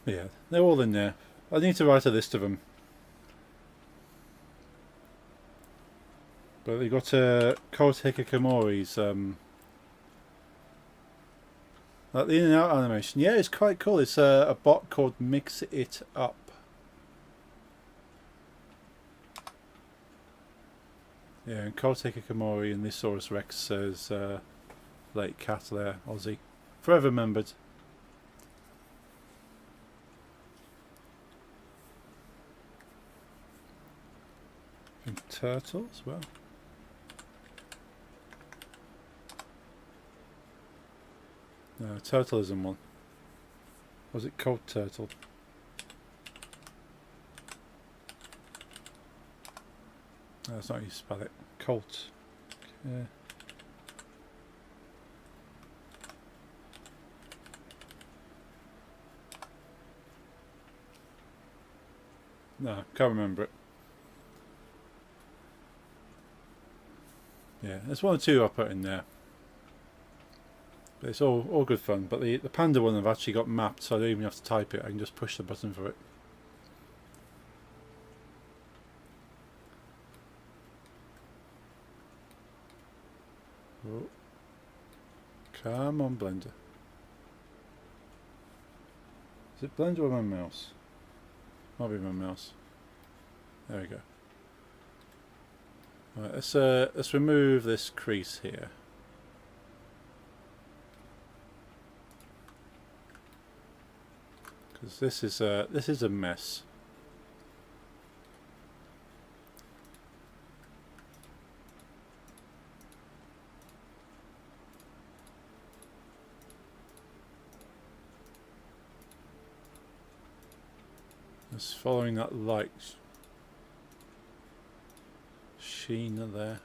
Yeah, they're all in there. I need to write a list of them. But we got Kouta Hikikomori's like the in and out animation. Yeah, it's quite cool. It's a bot called Mix It Up. Yeah, and Kouta Hikikomori and Lysaurus Rex says late cat there, Aussie. Forever remembered. And turtle as well. No, turtle isn't one. Was it cold turtle? No, that's not how you spell it. Colt. Yeah. No, can't remember it. Yeah, there's one or two I put in there. But it's all good fun. But the panda one I've actually got mapped, so I don't even have to type it. I can just push the button for it. Oh. Come on, Blender. Is it Blender or my mouse? Might be my mouse. There we go. Right, let's remove this crease here. Because this is a mess. Just following that light sheen there.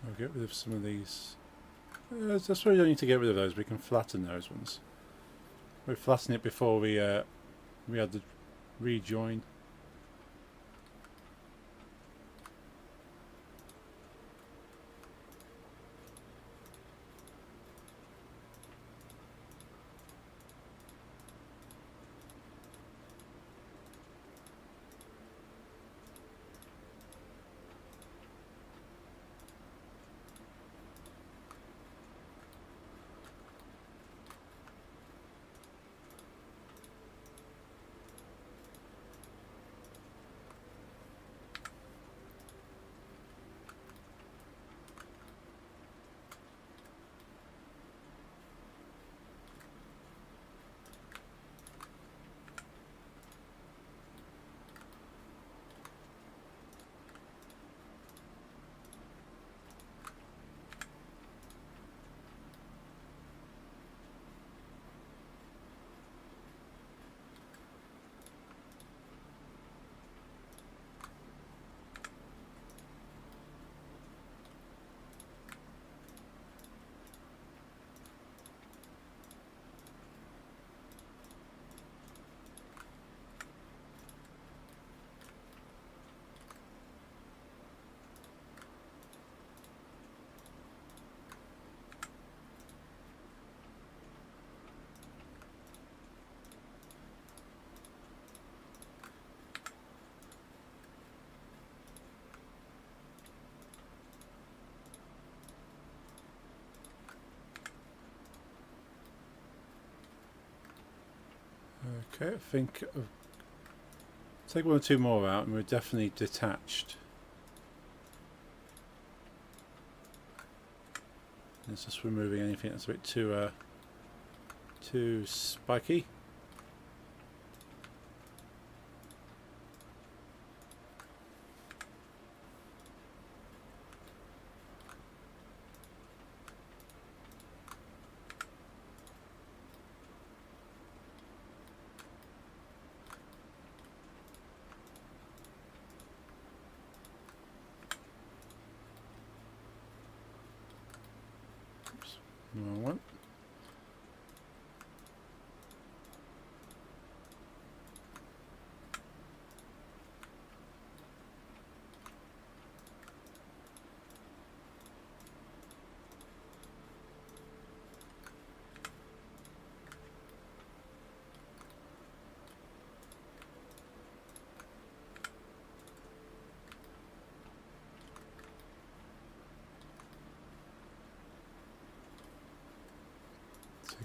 I'll get rid of some of these. That's why we don't need to get rid of those. We can flatten those ones. We flattened it before we had the rejoin. Okay, I think I'll take one or two more out and we're definitely detached. It's just removing anything that's a bit too spiky. Wrong one.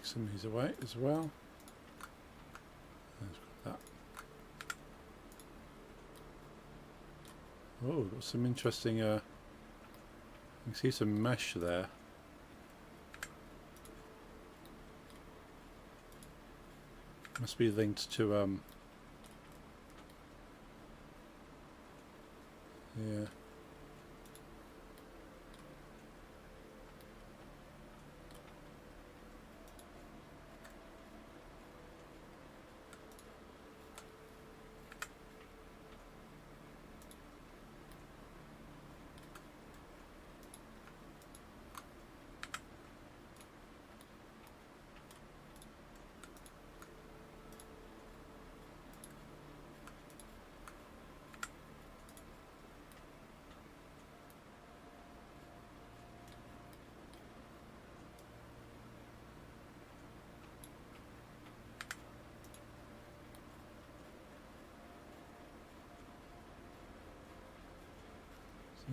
take some of these away as well. Let's got that. Oh, got some interesting. You can see some mesh there. Must be linked to yeah.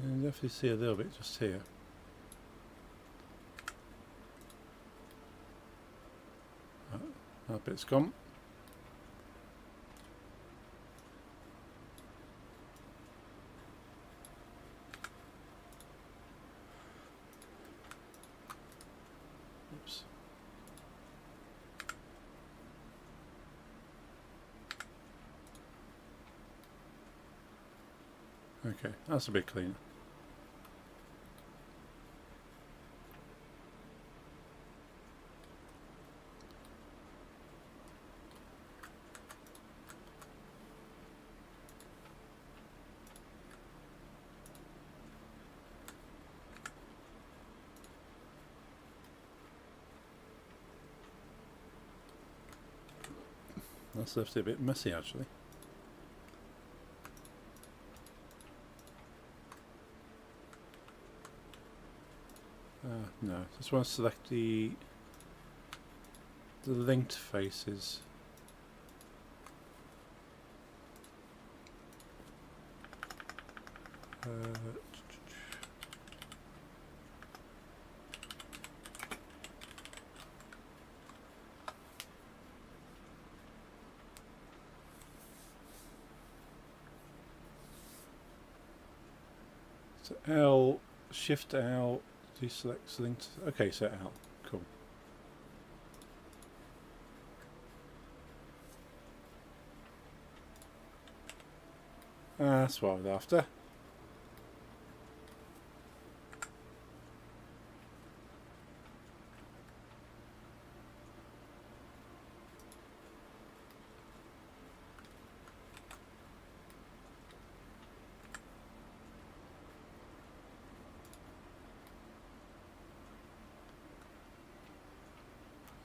You can definitely see a little bit just here. That bit's gone. Oops. Okay, that's a bit cleaner. That's left it a bit messy actually. No, just want to select the linked faces. So L, Shift L, deselect linked. Okay, so L, cool. That's what I was after.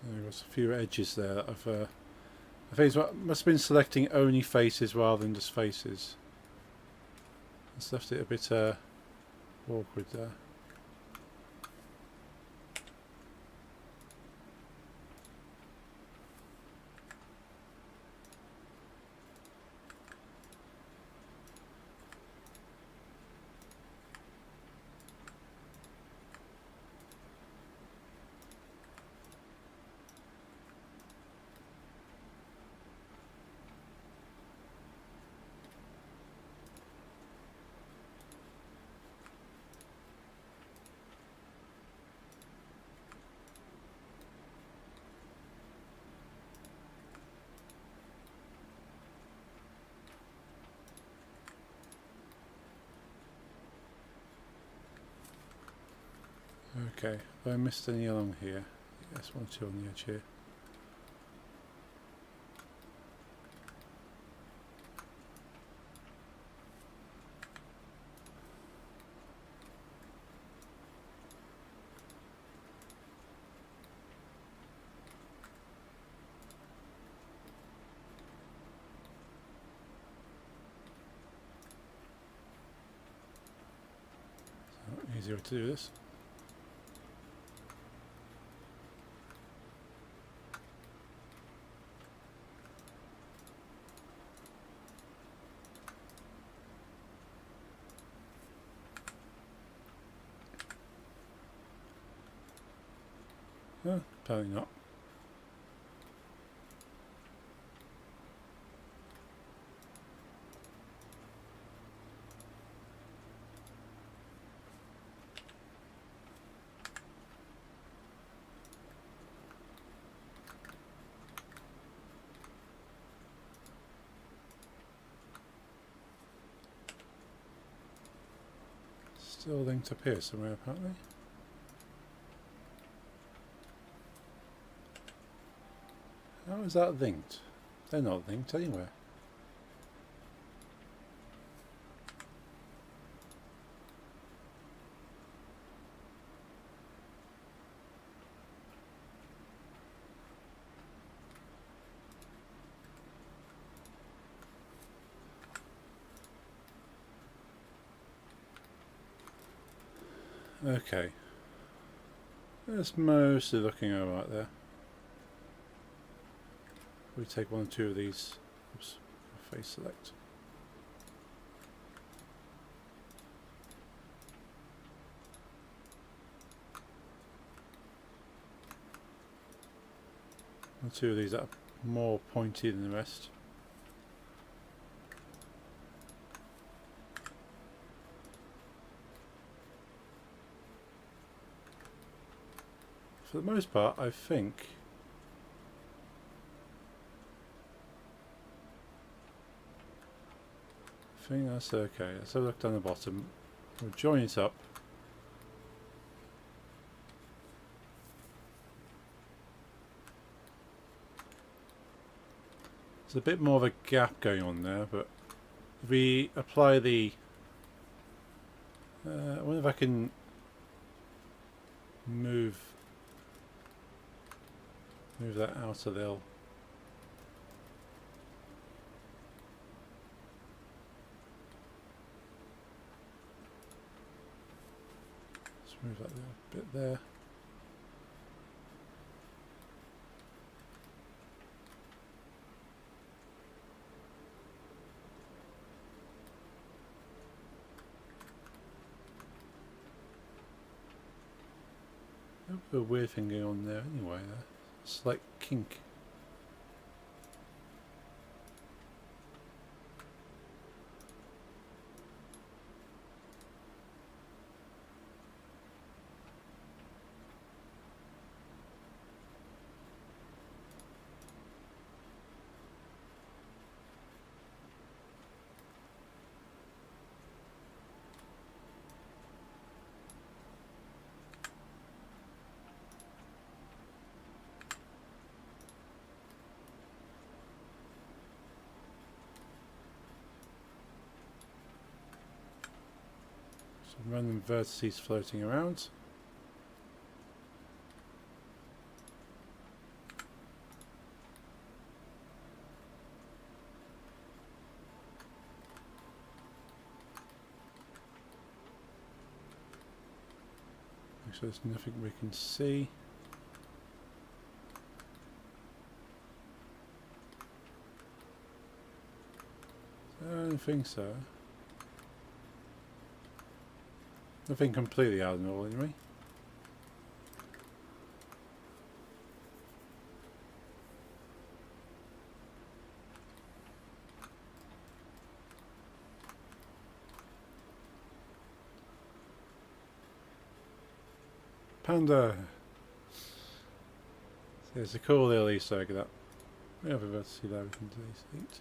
There's a few edges there that I think it must have been selecting only faces rather than just faces. It's left it a bit awkward there. Okay, have I missed any along here? Yes, one or two on the edge here. So, easier to do this. Oh, apparently not. Still linked up here somewhere apparently. How is that linked? They're not linked anywhere. Okay. That's mostly looking alright there. We take one or two of these. Oops, face select. One or two of these that are more pointy than the rest. For the most part, I think that's okay. Let's have a look down the bottom. We'll join it up. There's a bit more of a gap going on there, but if we apply the I wonder if I can move that out a little. Let's move that little bit there. A weird thing going on there anyway. Slight kink. Random vertices floating around. Make sure there's nothing we can see. I don't think so. Nothing completely out of the ordinary. Panda! There's a cool little Easter egg that. We have a vertice there we can delete.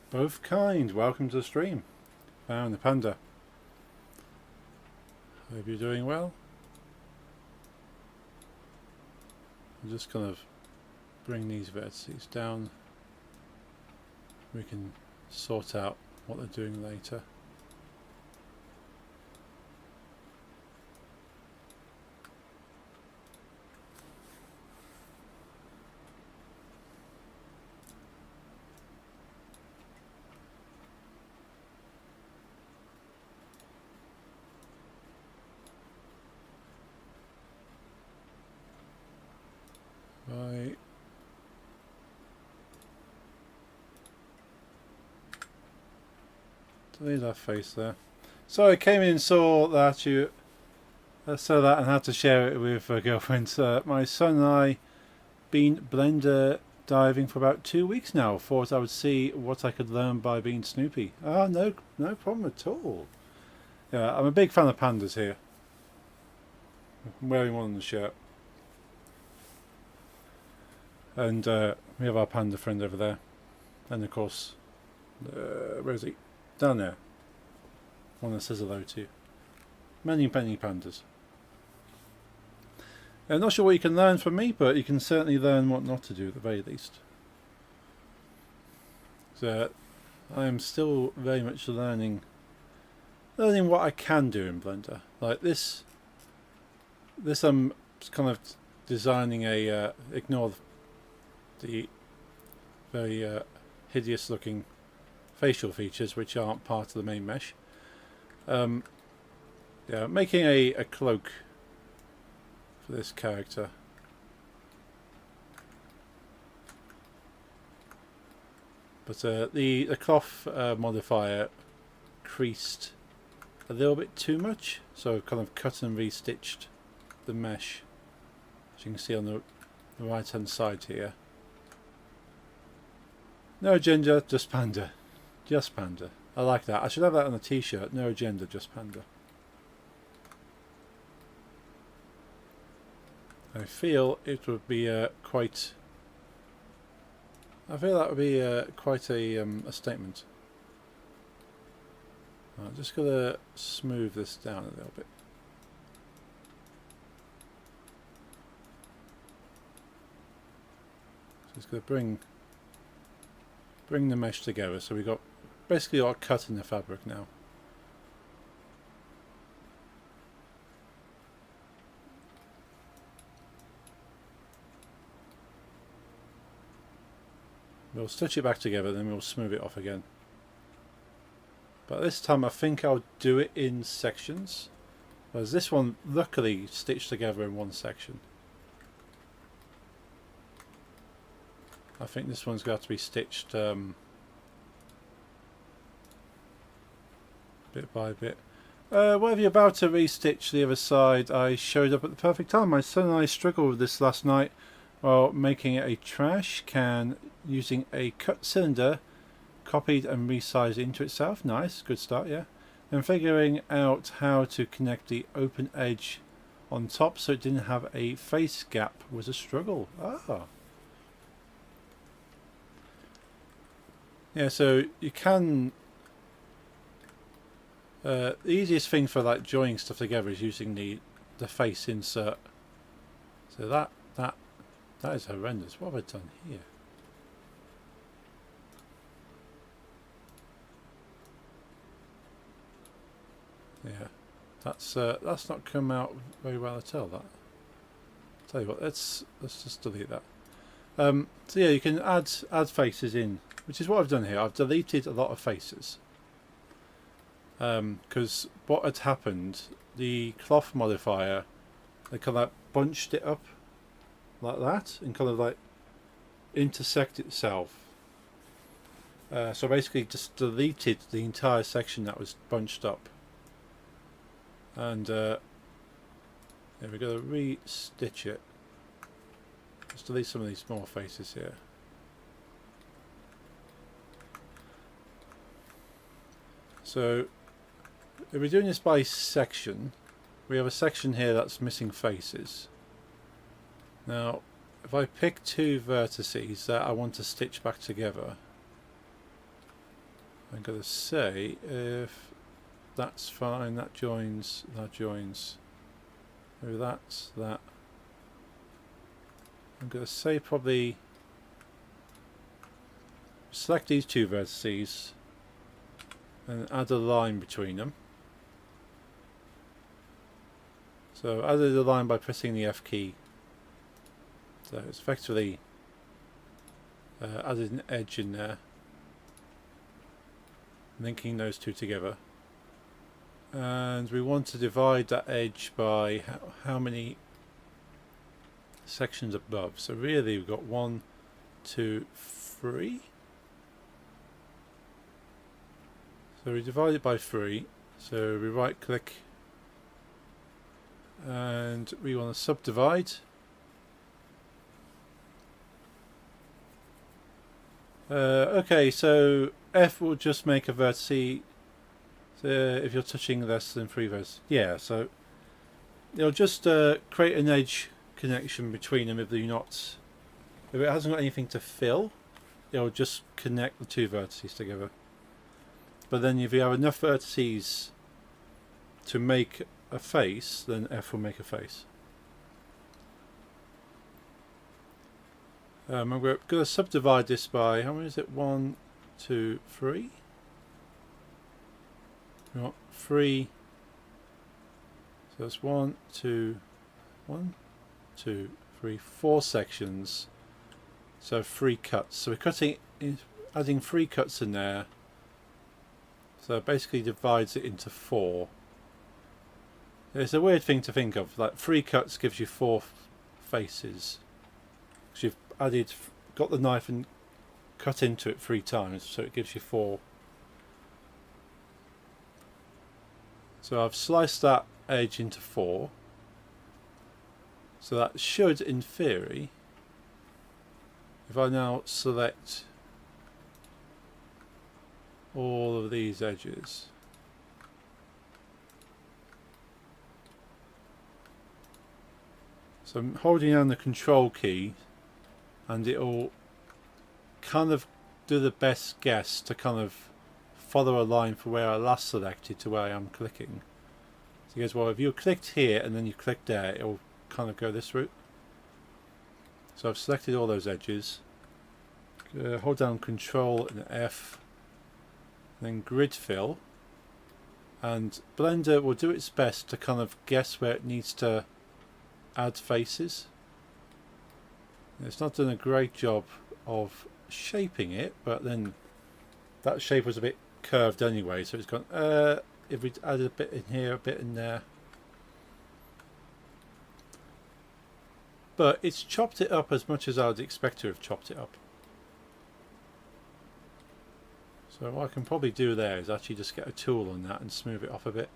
Both kind, welcome to the stream. Found the panda. Hope you're doing well. I'm just kind of bring these vertices down. We can sort out what they're doing later. Right. Delete that face there. So I came in and saw that you saw that and had to share it with a girlfriend. My son and I been Blender diving for about 2 weeks now. Thought I would see what I could learn by being Snoopy. Ah, no problem at all. Yeah, I'm a big fan of pandas here. I'm wearing one on the shirt. And we have our panda friend over there. And of course, where is he? Down there. One that says hello to you. Many pandas. I'm not sure what you can learn from me, but you can certainly learn what not to do at the very least. So I am still very much learning what I can do in Blender. Like this I'm kind of designing a ignore the very hideous looking facial features which aren't part of the main mesh. Yeah, making a cloak for this character. But the cloth modifier creased a little bit too much, so I've kind of cut and restitched the mesh, as you can see on the right hand side here. No agenda, just panda. Just panda. I like that. I should have that on a t-shirt. No agenda, just panda. I feel it would be quite... I feel that would be quite a statement. I'm just going to smooth this down a little bit. So it's going to bring the mesh together. So we've got basically all cut in the fabric now. We'll stitch it back together, then we'll smooth it off again. But this time I think I'll do it in sections, whereas this one luckily stitched together in one section. I think this one's going to have to be stitched bit by bit. Whatever you're about to restitch the other side, I showed up at the perfect time. My son and I struggled with this last night while making a trash can using a cut cylinder, copied and resized into itself. Nice, good start, yeah. And figuring out how to connect the open edge on top so it didn't have a face gap was a struggle. Ah. Yeah, so you can... the easiest thing for like joining stuff together is using the face insert. So that is horrendous. What have I done here? Yeah, that's not come out very well at all. That. Tell you what, let's just delete that. So yeah, you can add faces in, which is what I've done here. I've deleted a lot of faces because what had happened, the cloth modifier, they kind of like bunched it up like that and kind of like intersect itself. So basically just deleted the entire section that was bunched up. And yeah, we're going to re-stitch it. Just delete some of these small faces here. So if we're doing this by section, we have a section here that's missing faces. Now if I pick two vertices that I want to stitch back together, I'm going to say if that's fine, that joins, maybe that's that. I'm going to say probably select these two vertices and add a line between them. So added a line by pressing the F key. So it's effectively added an edge in there, linking those two together. And we want to divide that edge by how many sections above. So really we've got 1, 2, 3. So we divide it by 3. So we right click and we want to subdivide. Okay, so F will just make a vertex if you're touching less than 3 vertices. Yeah, so it'll just create an edge connection between them if you're not. If it hasn't got anything to fill, it'll just connect the 2 vertices together. But then if you have enough vertices to make a face, then F will make a face. I'm going to subdivide this by, how many is it? 1, 2, 3? We want 3. So that's 1, 2, 3, 4 sections. So 3 cuts. So we're adding 3 cuts in there. So it basically divides it into 4. It's a weird thing to think of. Like 3 cuts gives you 4 faces. So you've got the knife and cut into it 3 times, so it gives you 4. So I've sliced that edge into 4. So that should, in theory, if I now select all of these edges, so I'm holding down the control key and it'll kind of do the best guess to kind of follow a line from where I last selected to where I am clicking. So it goes, well, if you clicked here and then you click there, it'll kind of go this route. So I've selected all those edges. Hold down Control and F, then Grid Fill, and Blender will do its best to kind of guess where it needs to add faces. It's not done a great job of shaping it, but then that shape was a bit curved anyway, so it's gone, if we added a bit in here, a bit in there. But it's chopped it up as much as I would expect to have chopped it up. So what I can probably do there is actually just get a tool on that and smooth it off a bit.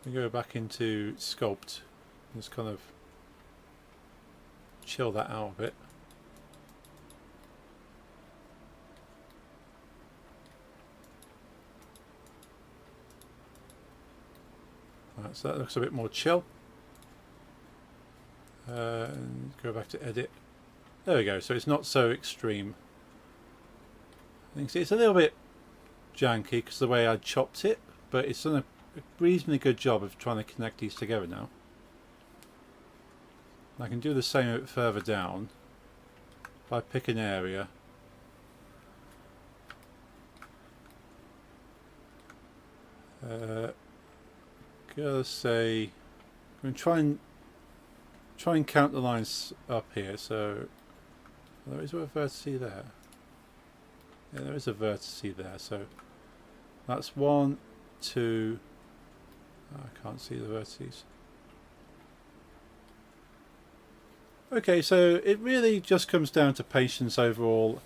We go back into Sculpt and just kind of chill that out a bit. Right, so that looks a bit more chill. And go back to Edit. There we go, so it's not so extreme. You can see it's a little bit janky because the way I chopped it, but it's done a reasonably good job of trying to connect these together now. I can do the same a bit further down. If I pick an area, gotta say, I'm going to try and count the lines up here. So there is a vertex there. Yeah, there is a vertex there. So that's 1, 2. I can't see the vertices. Okay, so it really just comes down to patience overall,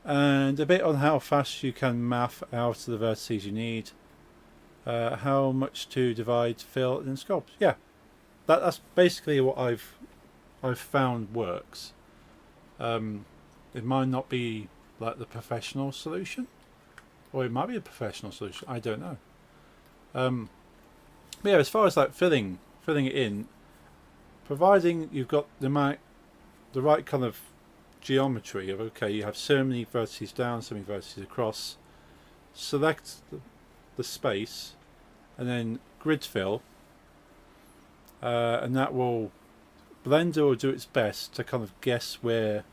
and a bit on how fast you can math out the vertices you need, how much to divide, fill, and sculpt. Yeah, that's basically what I've found works. It might not be like the professional solution, or it might be a professional solution. I don't know. But yeah, as far as like filling it in, providing you've got the right kind of geometry of, okay, you have so many vertices down, so many vertices across, select the space and then grid fill, and that will, Blender will do its best to kind of guess where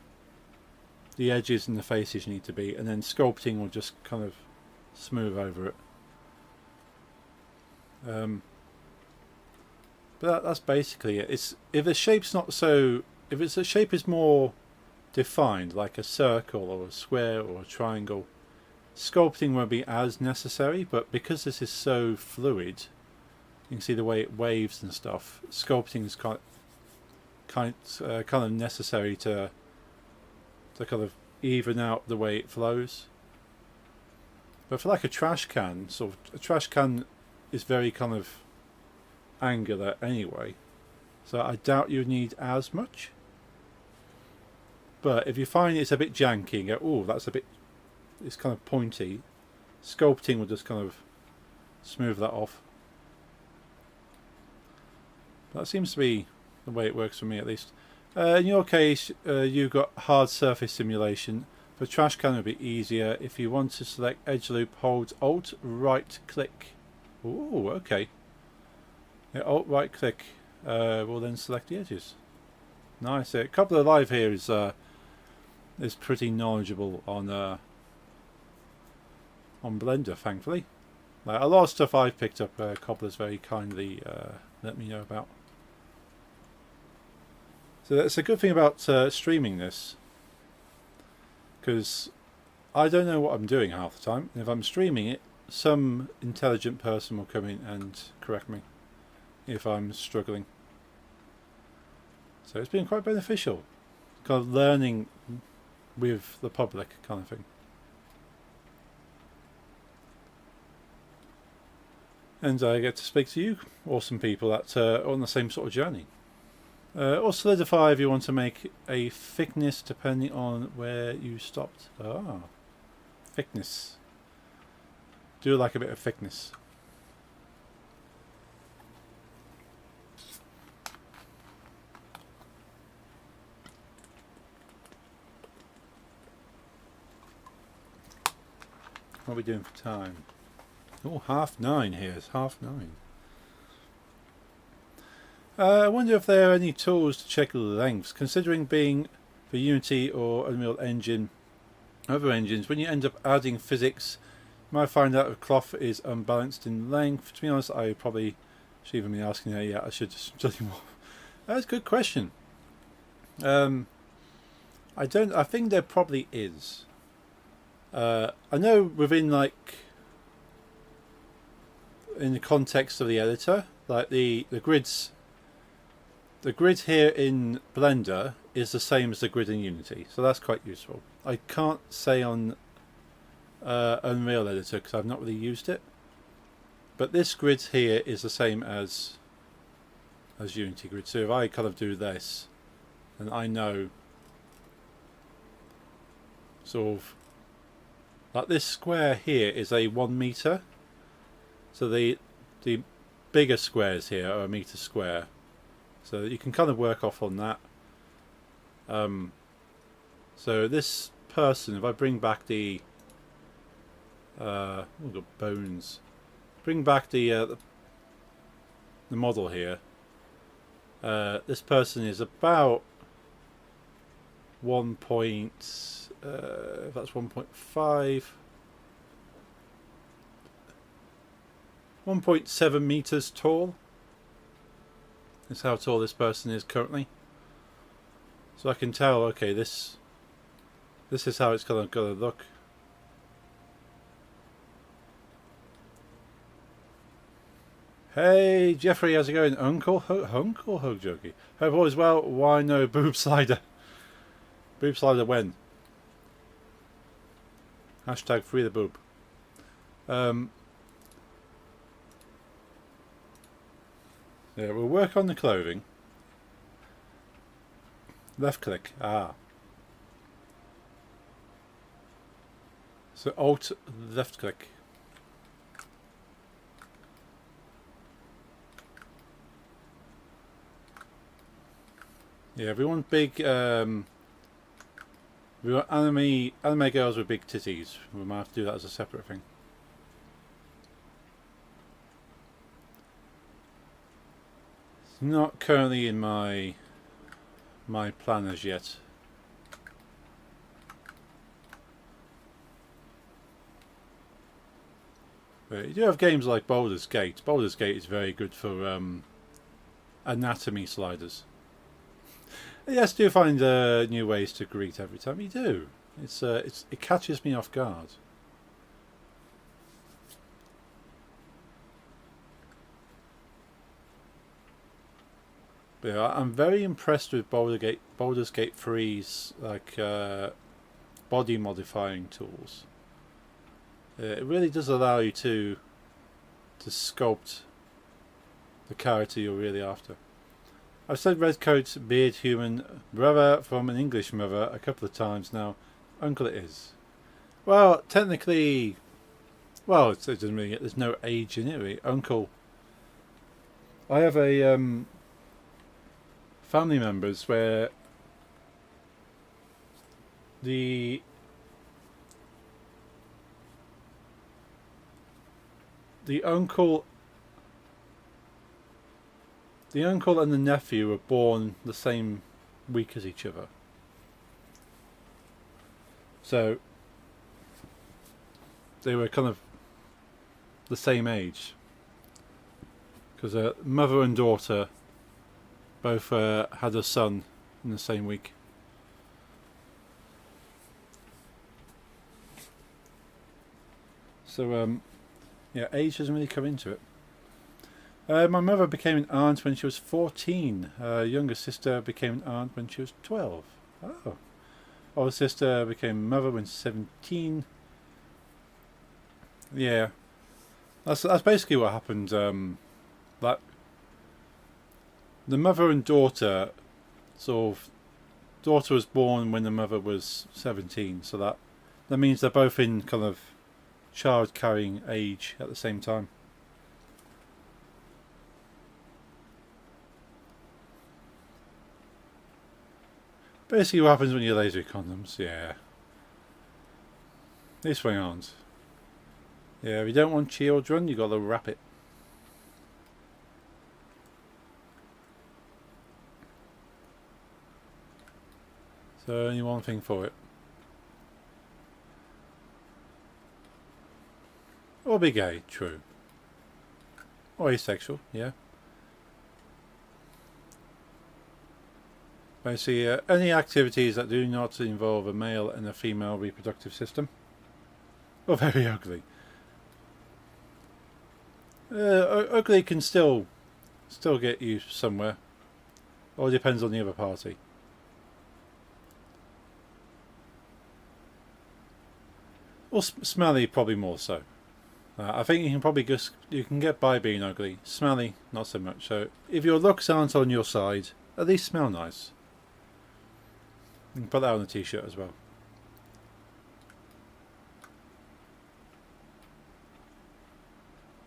the edges and the faces need to be, and then sculpting will just kind of smooth over it. But that's basically it. If the shape's not so, if the shape is more defined, like a circle or a square or a triangle, sculpting won't be as necessary. But because this is so fluid, you can see the way it waves and stuff. Sculpting is kind of necessary to kind of even out the way it flows. But for like a trash can, sort of, a trash can is very kind of angular anyway, so I doubt you need as much. But if you find it's a bit janky and go, oh, that's a bit, it's kind of pointy, sculpting will just kind of smooth that off. That seems to be the way it works for me, at least. In your case, you've got hard surface simulation. For trash can, it'll be easier. If you want to select edge loop, hold Alt right click. Oh, okay. Yeah, Alt right click will then select the edges. Nice. A couple of live here is pretty knowledgeable on Blender, thankfully. A lot of stuff I've picked up, Cobbler's very kindly let me know about. So that's a good thing about streaming this, because I don't know what I'm doing half the time. If I'm streaming it, some intelligent person will come in and correct me if I'm struggling. So it's been quite beneficial, kind of learning with the public kind of thing. And I get to speak to you awesome people that are on the same sort of journey. Or solidify if you want to make a thickness depending on where you stopped. Ah, thickness. Do like a bit of thickness. What are we doing for time? Oh, 9:30 here. It's 9:30. I wonder if there are any tools to check lengths, considering being for Unity or Unreal Engine, other engines, when you end up adding physics, you might find out if cloth is unbalanced in length. To be honest, I probably should even be asking her, yeah, I should study more. That's a good question. I think there probably is. I know within, like, in the context of the editor, like the grids. The grid here in Blender is the same as the grid in Unity, so that's quite useful. I can't say on Unreal Editor because I've not really used it, but this grid here is the same as Unity grid. So if I kind of do this, then I know sort of like this square here is a 1 meter. So the bigger squares here are a meter square. So you can kind of work off on that. So this person, if I bring back the we've got bones. Bring back the model here. This person is about 1. If that's 1.5, 1.7 meters tall. That's how tall this person is currently. So I can tell, okay, this is how it's gonna look. Hey Jeffrey, how's it going? Uncle Hug Jokey. Hope all is well. Why no boob slider? Boob slider when? Hashtag free the boob. Yeah, we'll work on the clothing. Left click. Ah. So Alt left click. Yeah, we want big. We want anime girls with big titties. We might have to do that as a separate thing. It's not currently in my planners yet. But you do have games like Baldur's Gate. Baldur's Gate is very good for anatomy sliders. Yes, do find new ways to greet every time you do. It catches me off guard. But yeah, I'm very impressed with Baldur's Gate 3's like body modifying tools. It really does allow you to sculpt the character you're really after. I've said redcoat, beard, human, brother from an English mother a couple of times now. Uncle it is. Well, technically, well, it doesn't really. There's no age in it. Really. Uncle. I have a family members where the uncle and the nephew were born the same week as each other. So they were kind of the same age. Because mother and daughter both had a son in the same week. So, yeah, age doesn't really come into it. My mother became an aunt when she was 14. Her younger sister became an aunt when she was 12. Oh. Older sister became mother when 17. Yeah. That's basically what happened. That the mother and daughter, sort of, daughter was born when the mother was 17. So that means they're both in kind of child carrying age at the same time. Basically what happens when you laser condoms, yeah. This way aren't. Yeah, if you don't want children, you gotta wrap it. So only one thing for it. Or be gay, true. Or asexual, yeah. Basically, any activities that do not involve a male and a female reproductive system. Or very ugly. Ugly can still get you somewhere. Or depends on the other party. Or smelly, probably more so. I think you can probably you can get by being ugly. Smelly, not so much. So if your looks aren't on your side, at least smell nice. You can put that on a t-shirt as well.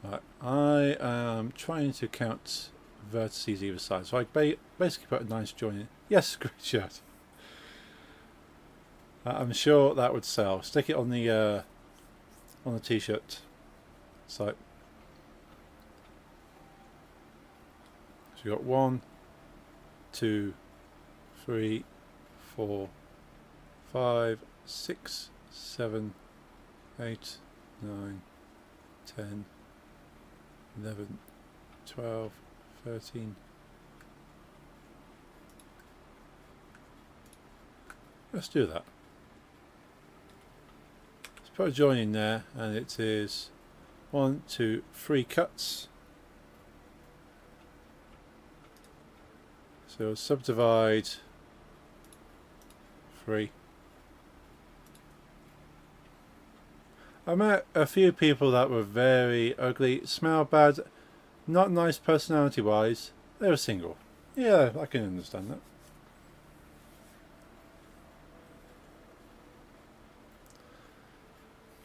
Right, I am trying to count vertices either side. So I basically put a nice join in. Yes, great shirt. I'm sure that would sell. Stick it on the t-shirt site. So you got 1, 2, 3, 4, 5, 6, 7, 8, 9, 10, 11, 12, 13. Let's do that. Let's put a join in there, and it is 1, 2, 3 cuts. So subdivide 3. I met a few people that were very ugly, smell bad, not nice personality wise. They were single. Yeah, I can understand that.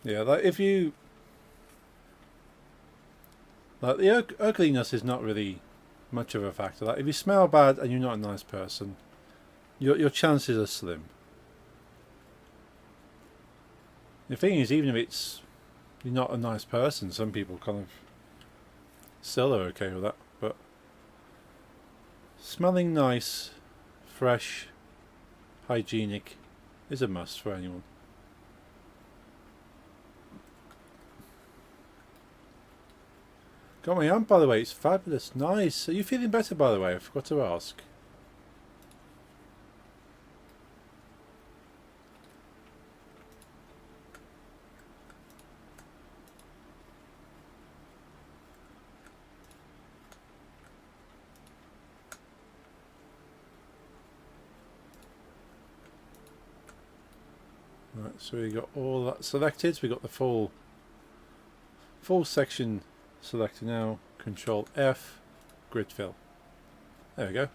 Yeah, like if you like the ugliness is not really much of a factor. Like if you smell bad and you're not a nice person, your chances are slim. The thing is, even if you're not a nice person, some people kind of still are okay with that. But smelling nice, fresh, hygienic is a must for anyone. Got my amp, by the way. It's fabulous. Nice. Are you feeling better, by the way? I forgot to ask. Right, so we got all that selected. We got the full section selected now. Control F, grid fill. There we go.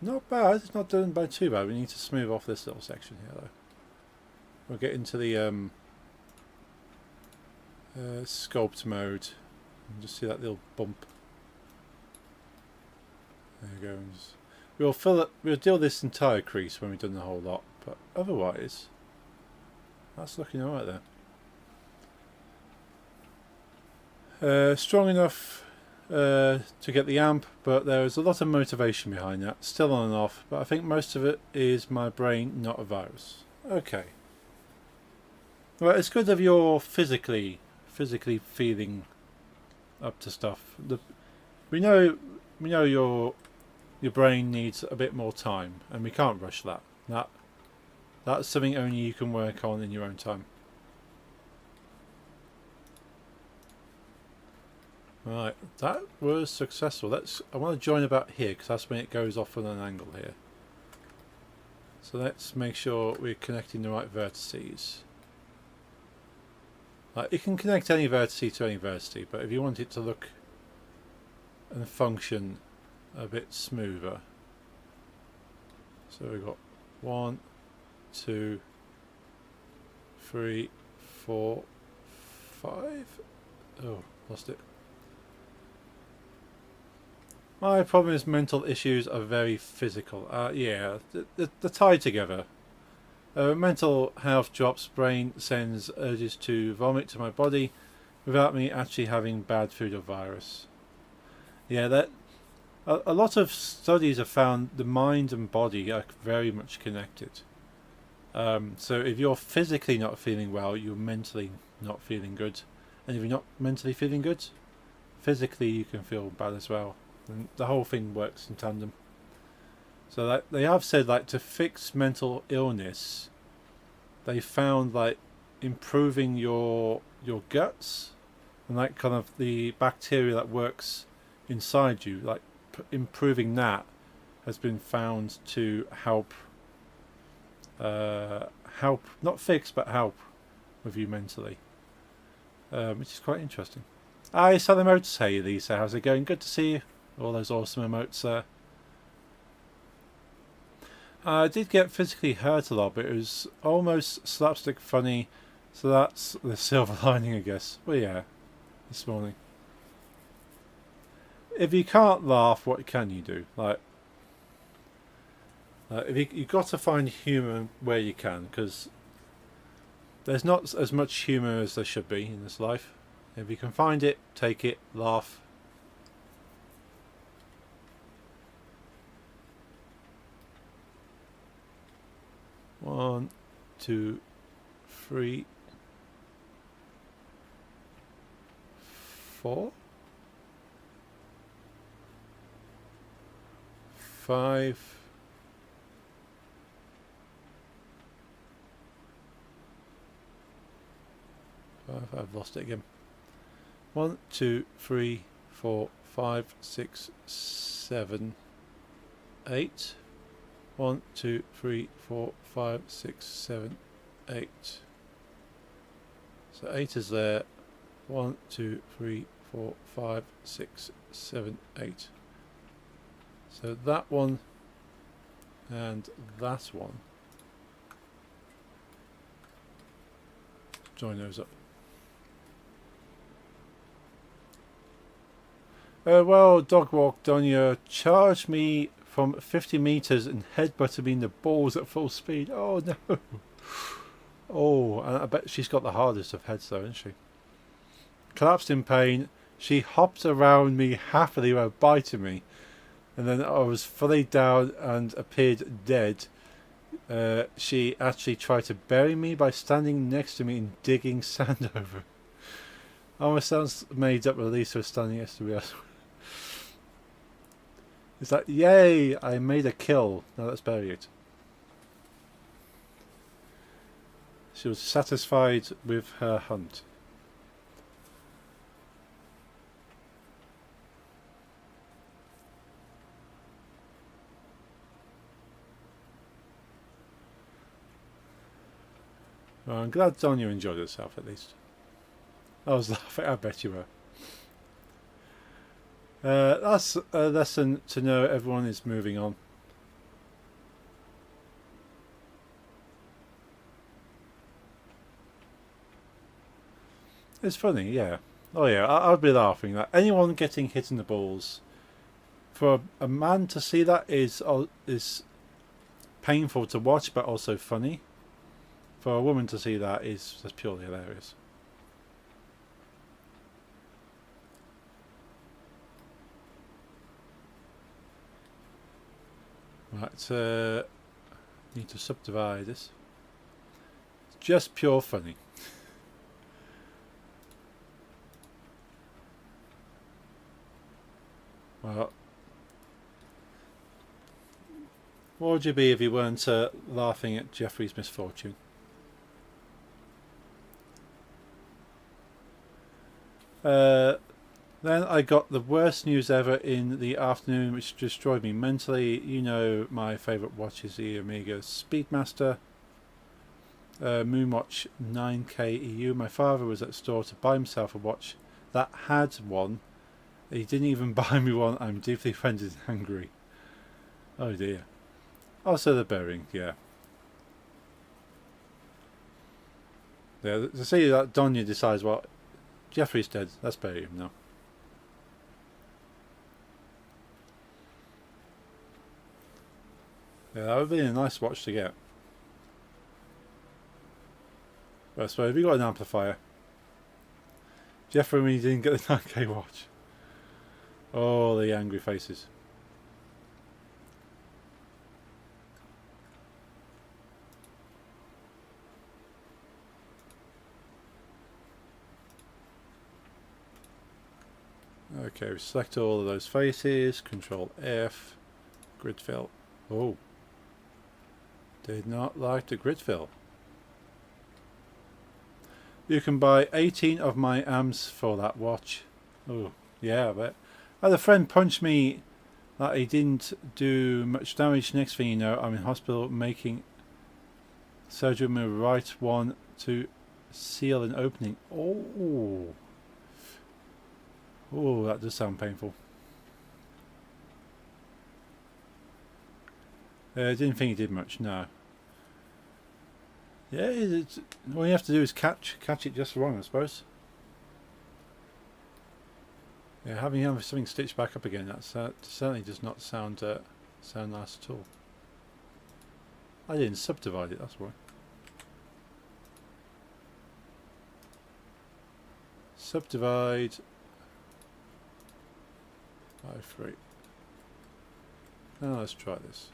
not bad. It's not done by too bad. We need to smooth off this little section here, though. We'll get into the sculpt mode and just see that little bump. There it goes. We'll fill it. We'll deal this entire crease when we've done the whole lot, but otherwise, that's looking alright there. Strong enough to get the amp, but there is a lot of motivation behind that. Still on and off, but I think most of it is my brain, not a virus. Okay. Well, it's good if you're physically feeling up to stuff. We know your brain needs a bit more time, and we can't rush that. That's something only you can work on in your own time. Right, that was successful. I want to join about here because that's when it goes off on an angle here. So let's make sure we're connecting the right vertices. You can connect any vertice to any vertice, but if you want it to look and function a bit smoother. So we've got 1, 2, 3, 4, 5. Oh, lost it. My problem is mental issues are very physical. Yeah, they're tied together. Mental health drops, brain sends urges to vomit to my body without me actually having bad food or virus. Yeah, a lot of studies have found the mind and body are very much connected. So if you're physically not feeling well, you're mentally not feeling good. And if you're not mentally feeling good, physically you can feel bad as well. And the whole thing works in tandem. So they have said to fix mental illness, they found improving your guts and kind of the bacteria that works inside you, improving that has been found to help not fix but help with you mentally, which is quite interesting. I saw the emotes. Hey Lisa, how's it going? Good to see you. All those awesome emotes there. I did get physically hurt a lot, but it was almost slapstick funny, so that's the silver lining, I guess. Well, yeah, this morning. If you can't laugh, what can you do? If you've got to find humour where you can, because there's not as much humour as there should be in this life. If you can find it, take it, laugh. One, 2, 3, 4, 5. I've lost it again. 1, 2, 3, 4, 5, 6, 7, 8. 1, 2, 3, 4, 5, 6, 7, 8. So 8 is there. 1, 2, 3, 4, 5, 6, 7, 8. So that one and that one. Join those up. Well, dog walk Donya charged me from 50 meters and headbutted me in the balls at full speed. Oh no. Oh, and I bet she's got the hardest of heads though, isn't she? Collapsed in pain. She hopped around me happily while biting me. And then I was fully down and appeared dead. She actually tried to bury me by standing next to me and digging sand over. Almost sounds made up. At least was standing next to me. It's like, yay, I made a kill. Now let's bury it. She was satisfied with her hunt. Well, I'm glad Donya enjoyed herself at least. I was laughing, I bet you were. That's a lesson to know everyone is moving on. It's funny, yeah. Oh yeah, I'd be laughing. Like anyone getting hit in the balls, for a man to see that is painful to watch, but also funny. For a woman to see that is just purely hilarious. Right, need to subdivide this. It's just pure funny. Well, what would you be if you weren't laughing at Jeffrey's misfortune? Then I got the worst news ever in the afternoon, which destroyed me mentally. You know, my favourite watch is the Omega Speedmaster Moonwatch 9K EU. My father was at the store to buy himself a watch that had one. He didn't even buy me one. I'm deeply offended and angry. Oh dear. Also the bearing, yeah. Yeah, to see that Donya decides, well, Jeffrey's dead, let's bury him now. Yeah, that would be a nice watch to get. But I suppose if you got an amplifier, Jeffrey, when you didn't get the 9K watch. Oh, the angry faces. Okay, we select all of those faces, Control F, grid fill. Oh, did not like the grid fill. You can buy 18 of my amps for that watch. Oh, yeah, I bet. I had a friend punch me that he didn't do much damage. Next thing you know, I'm in hospital making surgery with the right one to seal an opening. Oh. Oh, that does sound painful. I didn't think he did much, no. Yeah, all you have to do is catch it just wrong, I suppose. Yeah, having something stitched back up again, that certainly does not sound nice at all. I didn't subdivide it, that's why. Subdivide by 3. Now let's try this.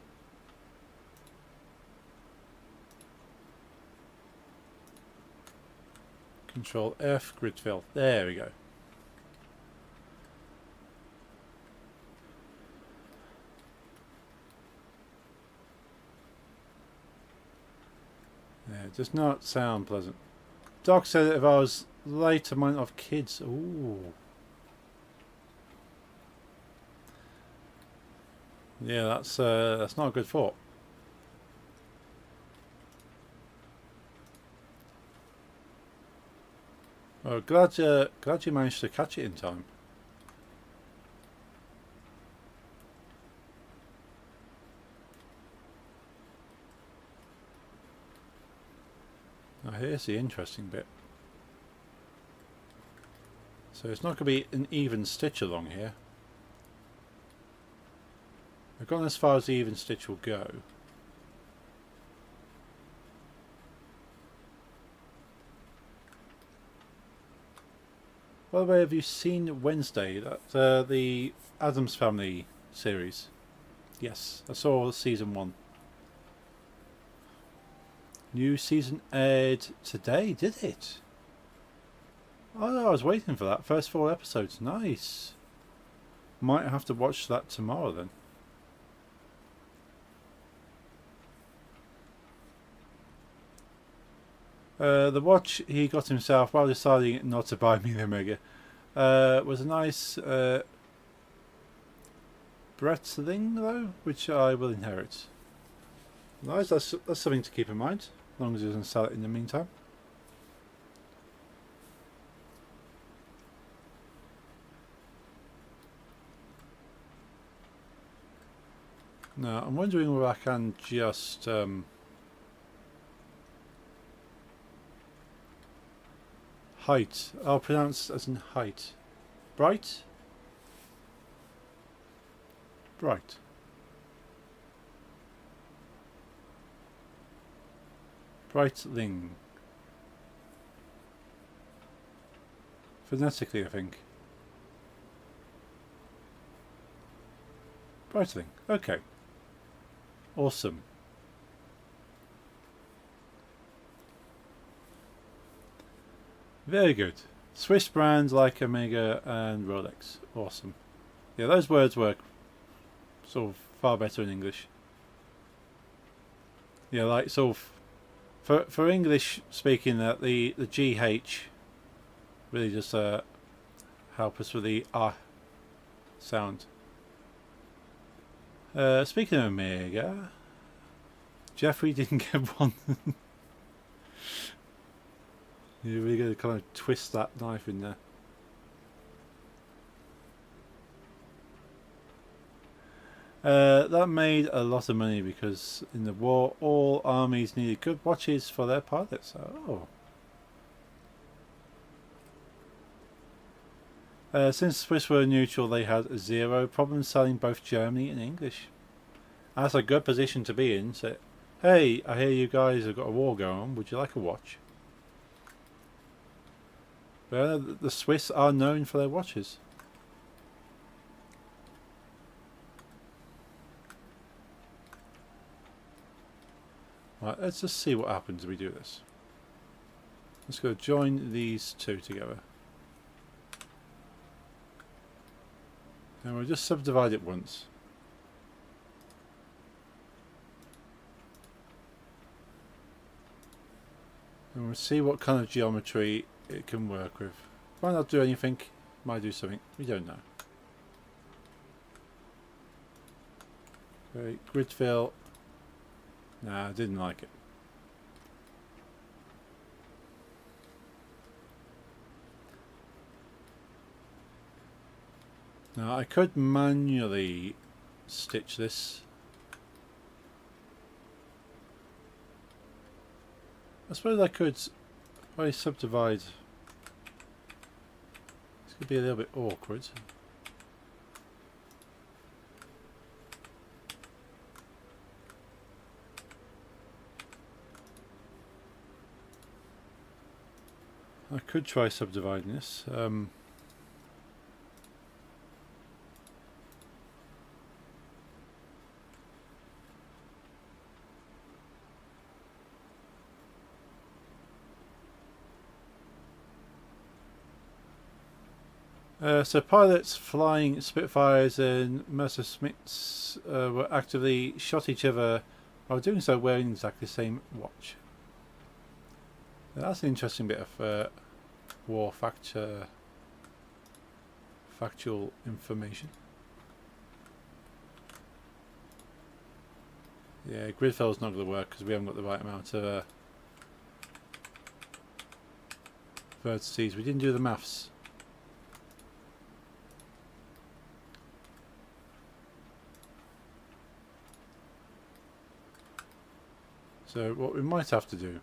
Control F, grid fill. There we go. Yeah, it does not sound pleasant. Doc said that if I was late, I might not have kids. Ooh. Yeah, that's not a good thought. Oh, glad you managed to catch it in time. Now here's the interesting bit. So it's not going to be an even stitch along here. I've gone as far as the even stitch will go. By the way, have you seen Wednesday? That's the Addams Family series. Yes, I saw season 1. New season aired today, did it? Oh no, I was waiting for that. First 4 episodes, nice. Might have to watch that tomorrow then. The watch he got himself while deciding not to buy me the Omega was a nice Breitling though, which I will inherit. Nice, that's something to keep in mind, as long as he doesn't sell it in the meantime. Now, I'm wondering whether I can just height. I'll pronounce as in height. Bright? Bright. Breitling. Phonetically, I think. Breitling. Okay. Awesome. Very good. Swiss brands like Omega and Rolex. Awesome. Yeah, those words work sort of far better in English. Yeah, like sort of for English speaking, that the GH really just help us with the sound. Speaking of Omega, Jeffrey didn't get one. You're really going to kind of twist that knife in there. That made a lot of money because in the war all armies needed good watches for their pilots. Since Swiss were neutral, they had zero problems selling both Germany and English. That's a good position to be in. So, hey, I hear you guys have got a war going on. Would you like a watch? Well, the Swiss are known for their watches. Right, let's just see what happens if we do this. Let's go join these two together. And we'll just subdivide it once. And we'll see what kind of geometry it can work with. Might not do anything, might do something, we don't know. Okay, grid fill. Nah, I didn't like it. Now I could manually stitch this. I suppose I could probably subdivide. This could be a little bit awkward. I could try subdividing this. So pilots flying Spitfires and Messerschmitts were actively shot each other while doing so wearing exactly the same watch. Now, that's an interesting bit of war factual information. Yeah, grid fill's not going to work because we haven't got the right amount of vertices. We didn't do the maths. So what we might have to do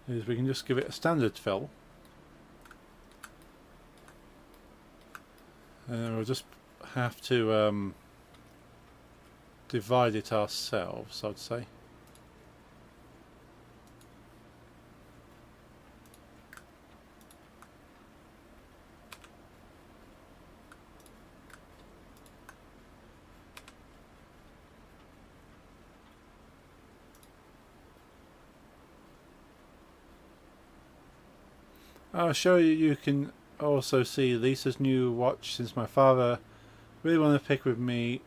is we can just give it a standard fill, and we'll just have to divide it ourselves, I'd say. I'll show you. You can also see Lisa's new watch, since my father really wanted to pick with me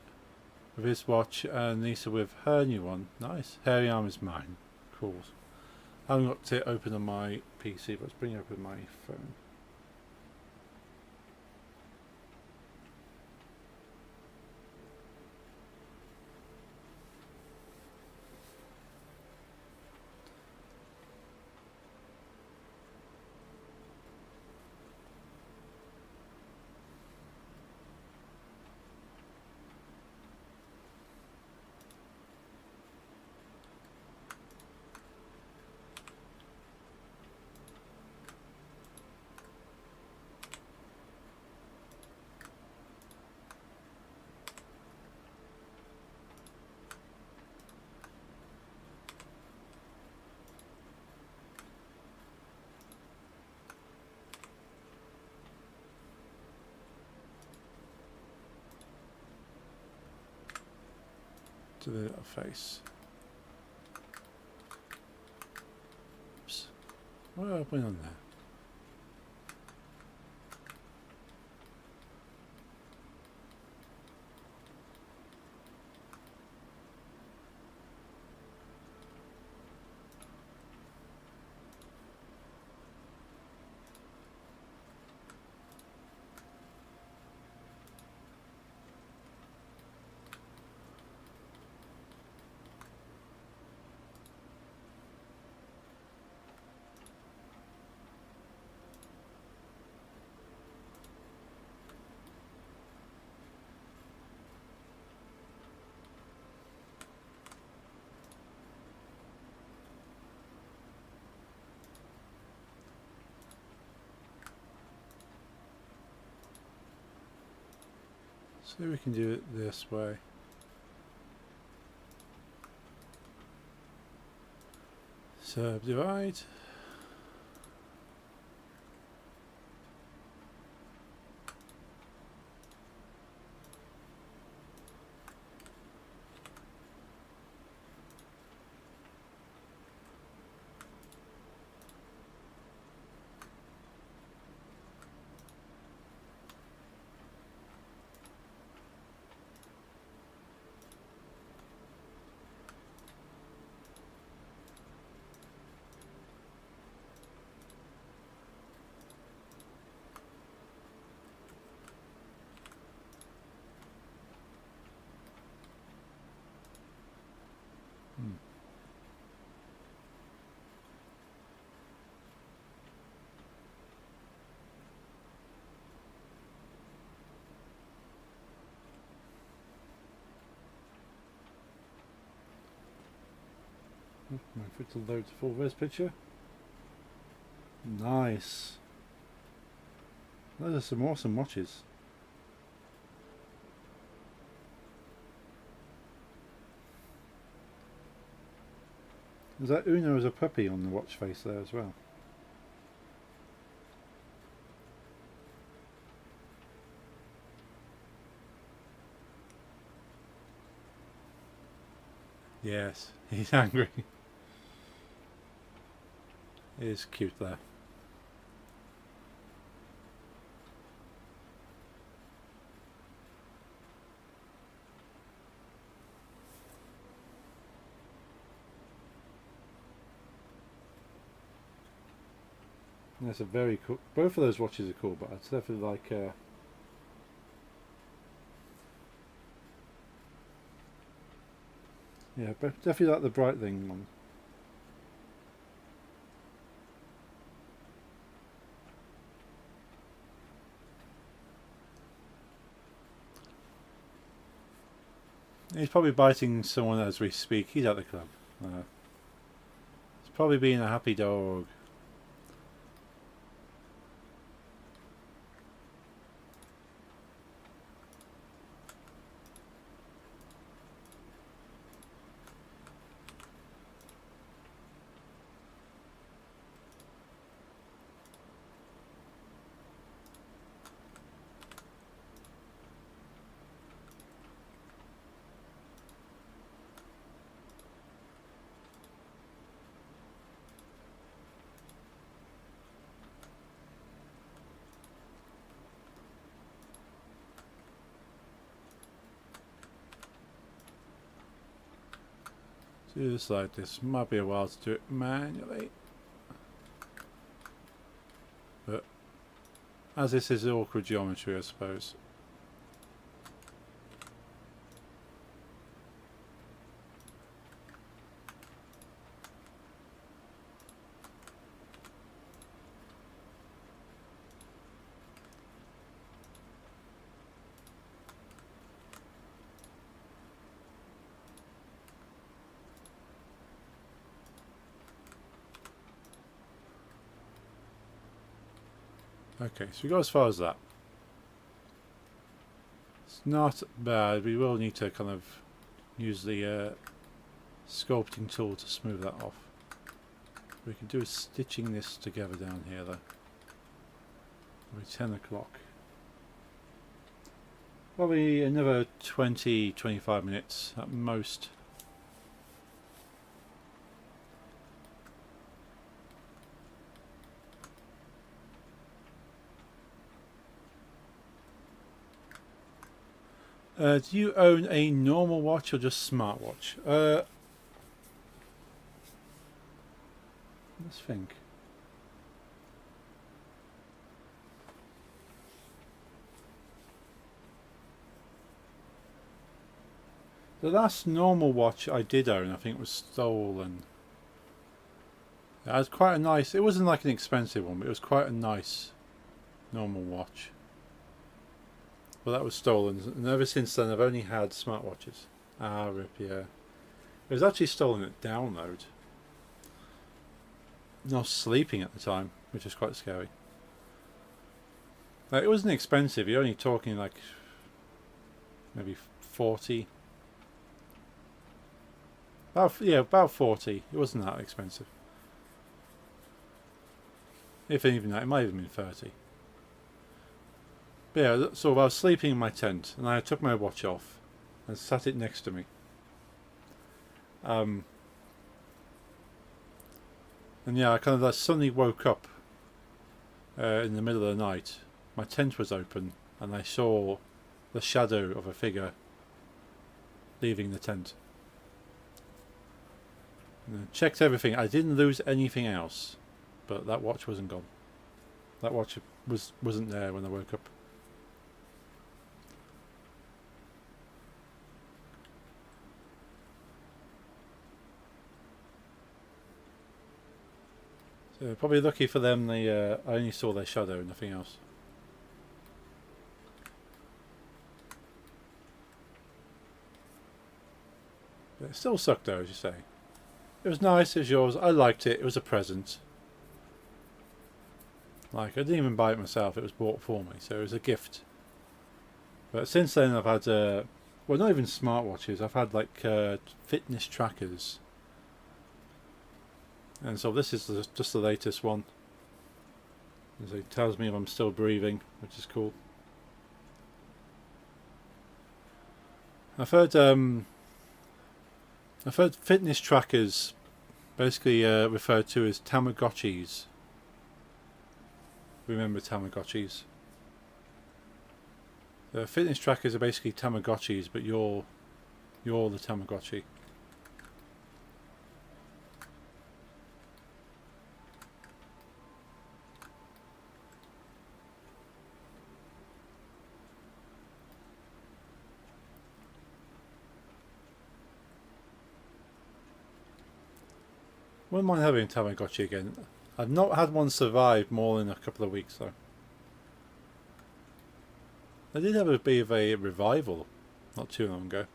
with his watch and Lisa with her new one. Nice. Hairy arm is mine. Cool. I haven't got it open on my PC, but let's bring it up with my phone. to the little face. Oops. What went on there? So we can do it this way. Subdivide. Wait for it to load the full res picture. Nice. Those are some awesome watches. There's that Uno as a puppy on the watch face there as well. Yes, he's angry. It is cute there. That's a very cool. Both of those watches are cool, but it's definitely like. Yeah, but definitely like the Breitling one. He's probably biting someone as we speak. He's at the club. He's probably being a happy dog. Just like this. Might be a while to do it manually. But as this is awkward geometry, I suppose. Okay, so we got as far as that. It's not bad. We will need to kind of use the sculpting tool to smooth that off. What we can do is stitching this together down here though. It'll be 10 o'clock. Probably another 20-25 minutes at most Do you own a normal watch or just smartwatch? Let's think. The last normal watch I did own, I think, was stolen. It was quite a nice. It wasn't like an expensive one, but it was quite a nice normal watch. Well, that was stolen, and ever since then I've only had smartwatches. Ah, rip, yeah. It was actually stolen at download. I was sleeping at the time, which is quite scary. It wasn't expensive. You're only talking like maybe 40. About 40. It wasn't that expensive. If even that, it might have been 30. But yeah, so I was sleeping in my tent, and I took my watch off and sat it next to me. And yeah, I kind of suddenly woke up in the middle of the night. My tent was open, and I saw the shadow of a figure leaving the tent. And I checked everything. I didn't lose anything else, but that watch wasn't gone. That watch wasn't there when I woke up. So probably lucky for them, I only saw their shadow, nothing else. But it still sucked though, as you say. It was nice, it was yours, I liked it, it was a present. Like, I didn't even buy it myself, it was bought for me, so it was a gift. But since then I've had, well, not even smartwatches, I've had like fitness trackers. And so this is just the latest one. It tells me if I'm still breathing, which is cool. I've heard fitness trackers basically referred to as Tamagotchis. Remember Tamagotchis? The fitness trackers are basically Tamagotchis, but you're the Tamagotchi. Wouldn't mind having a Tamagotchi again. I've not had one survive more than a couple of weeks though. They did have a bit of a revival not too long ago.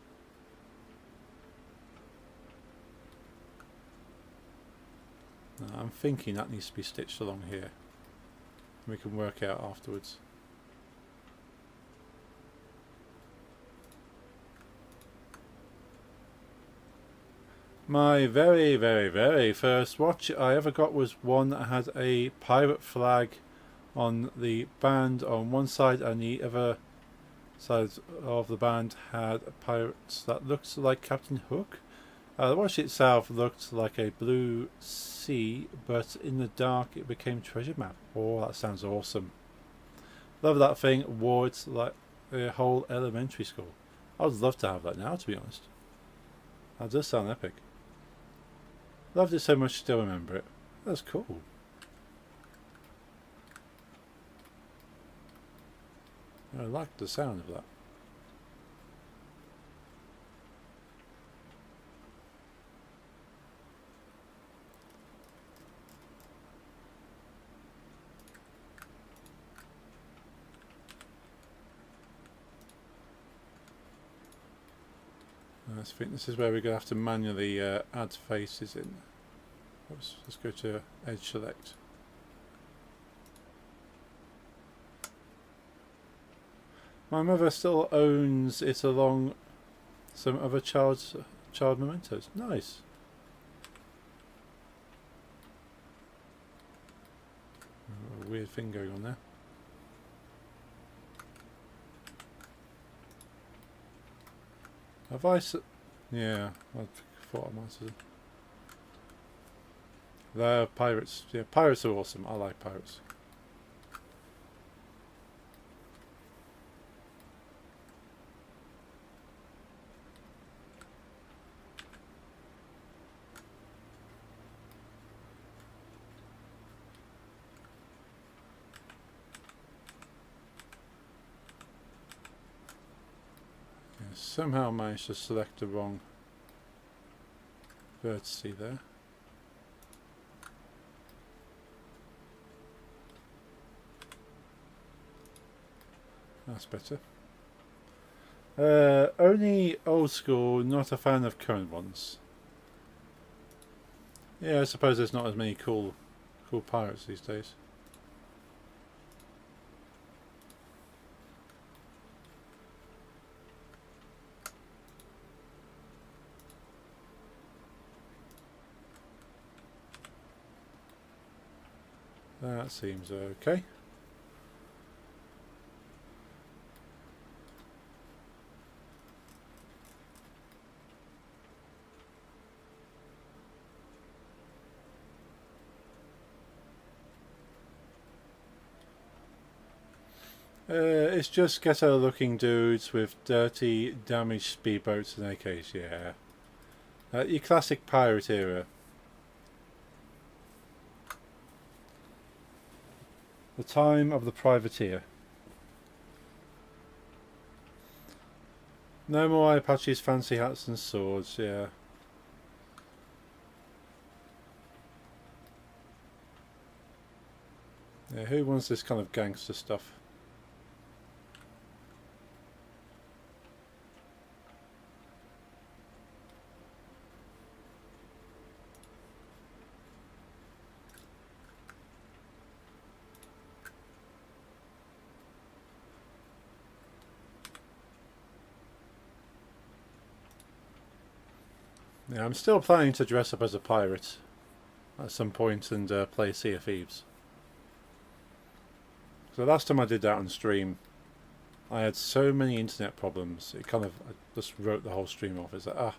I'm thinking that needs to be stitched along here. We can work out afterwards. My very, very, very first watch I ever got was one that had a pirate flag on the band on one side, and the other side of the band had pirates that looked like Captain Hook. The watch itself looked like a blue sea, but in the dark it became treasure map. Oh, that sounds awesome. Love that thing. Wore it like a whole elementary school. I would love to have that now, to be honest. That does sound epic. Loved it so much, still remember it. That's cool. I like the sound of that. I think this is where we're going to have to manually add faces in. Oops, let's go to Edge Select. My mother still owns it along some other child mementos. Nice. A weird thing going on there. Have I? Yeah, I thought I might have. The pirates. Yeah, pirates are awesome. I like pirates. somehow managed to select the wrong vertex there. That's better. Only old school, not a fan of current ones. Yeah, I suppose there's not as many cool pirates these days. That seems okay. It's just ghetto looking dudes with dirty, damaged speedboats and AKs, yeah. Your classic pirate era. The time of the privateer. No more Apache's fancy hats and swords, yeah. Yeah, who wants this kind of gangster stuff? Yeah, I'm still planning to dress up as a pirate at some point and play Sea of Thieves. So last time I did that on stream, I had so many internet problems. I just wrote the whole stream off. It's like,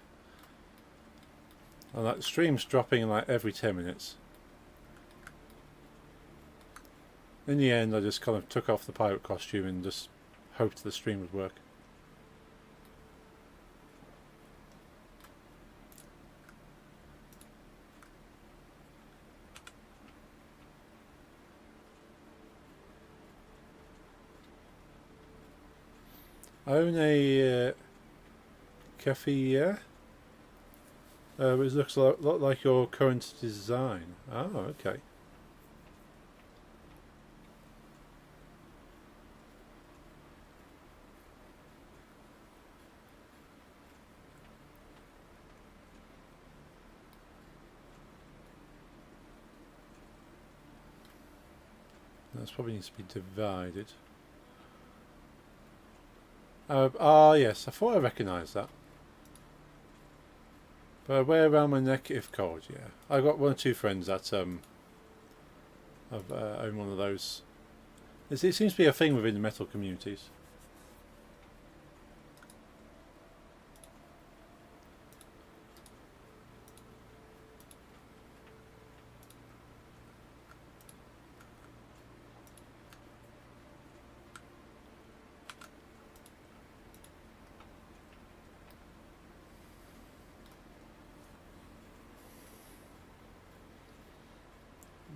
and like streams dropping like every 10 minutes. In the end, I just kind of took off the pirate costume and just hoped the stream would work. I own a Kefir, which looks a lot like your current design. Oh, okay. That probably needs to be divided. Yes, I thought I recognised that. But I wear around my neck if cold, yeah. I got one or two friends that own one of those. It seems to be a thing within the metal communities.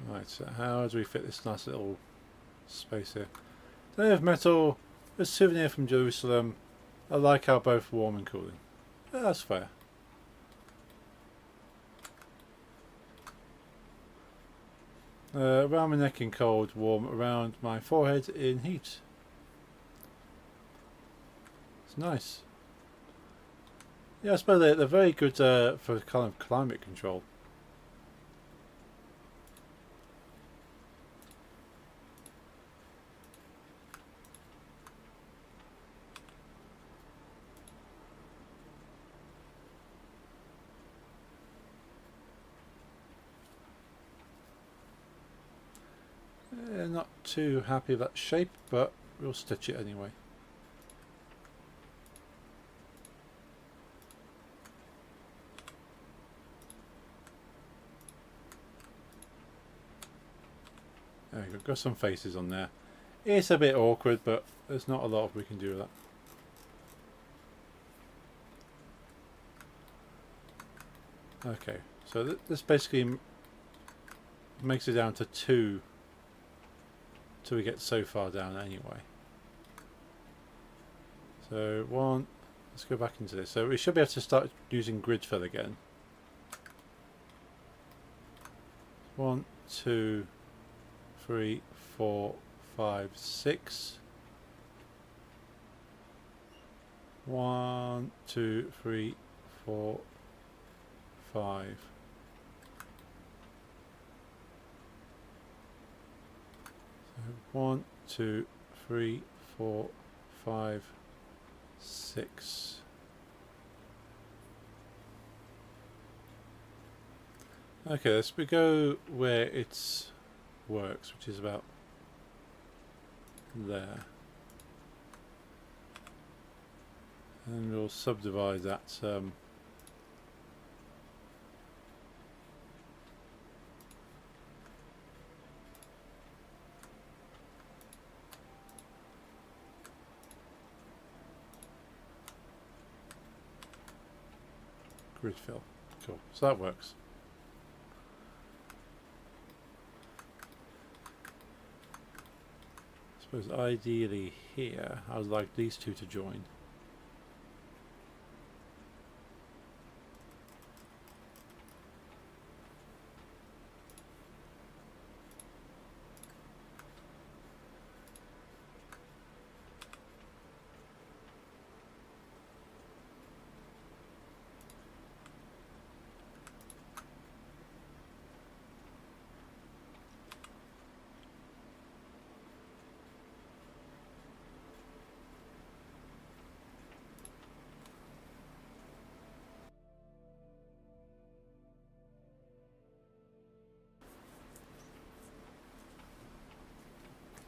Right, so how do we fit this nice little space here? Day of metal, a souvenir from Jerusalem. I like how both warm and cooling. Yeah, that's fair. Around my neck in cold, warm around my forehead in heat. It's nice. Yeah, I suppose they're very good for kind of climate control. Not too happy with that shape, but we'll stitch it anyway. There we go, got some faces on there. It's a bit awkward, but there's not a lot we can do with that. Okay, so this basically makes it down to 2 till we get so far down anyway. So 1, Let's go back into this. So we should be able to start using grid fill again. 1, 2, 3, 4, 5, 6. 1, 2, 3, 4, 5. So 1, 2, 3, 4, 5, 6. Okay, let's go where it works, which is about there. And we'll subdivide that grid fill. Cool. So that works. I suppose ideally here I would like these two to join.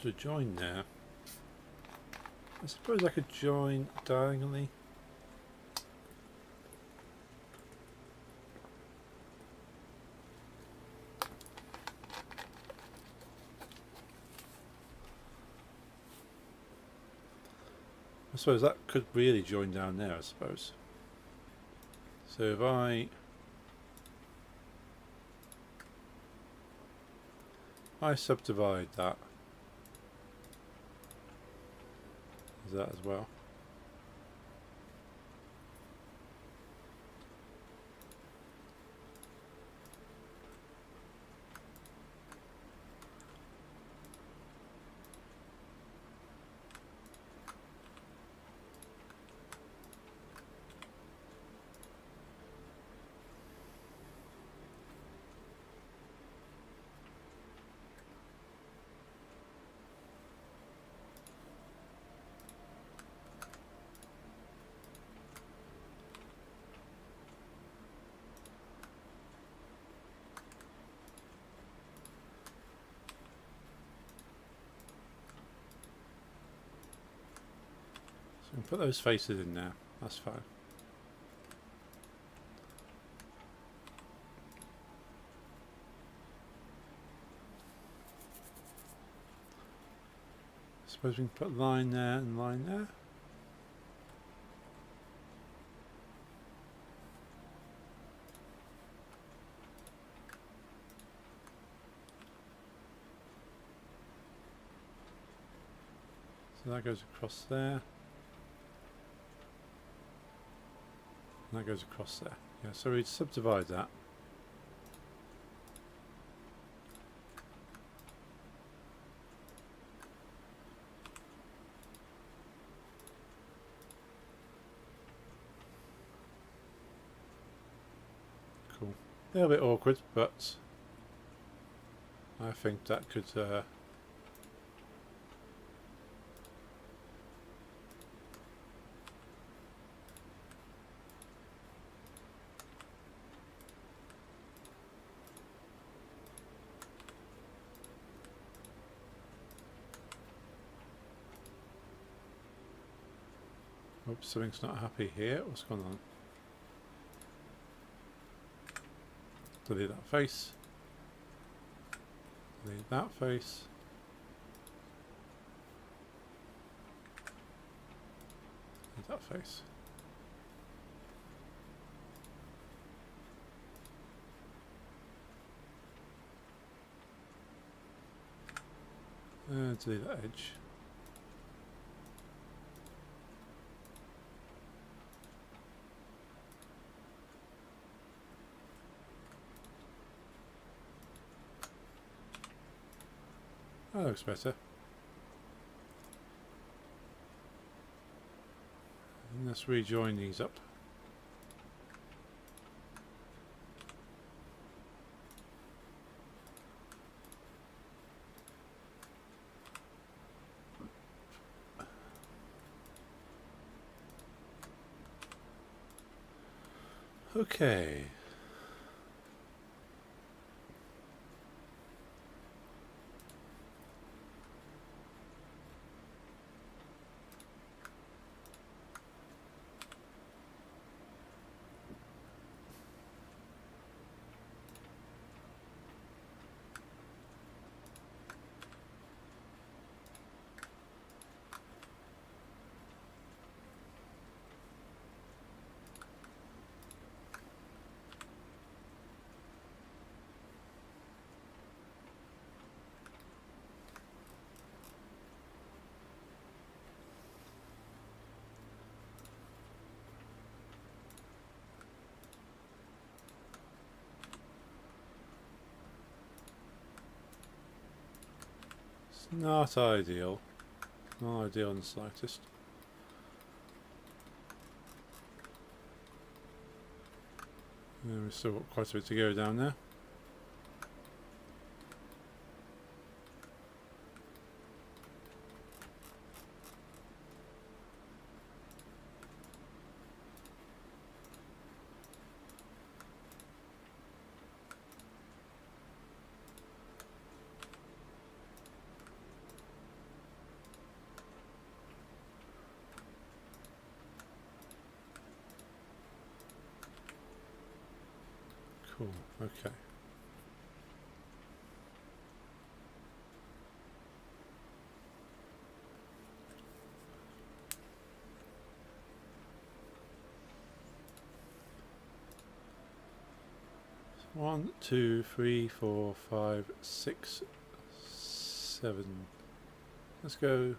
To join there, I suppose I could join diagonally. I suppose that could really join down there, I suppose. So if I subdivide that as that as well. So we can put those faces in there, that's fine. Suppose we can put line there and line there. So that goes across there. And that goes across there. Yeah, so we'd subdivide that. Cool. A little bit awkward, but I think that could oops, something's not happy here. What's going on? Delete that face. Delete that face. Delete that face. Delete that edge. That looks better. And let's rejoin these up. Okay. It's not ideal. Not ideal in the slightest. And we've still got quite a bit to go down there. Cool, okay. So 1, 2, 3, 4, 5, 6, 7. Let's go.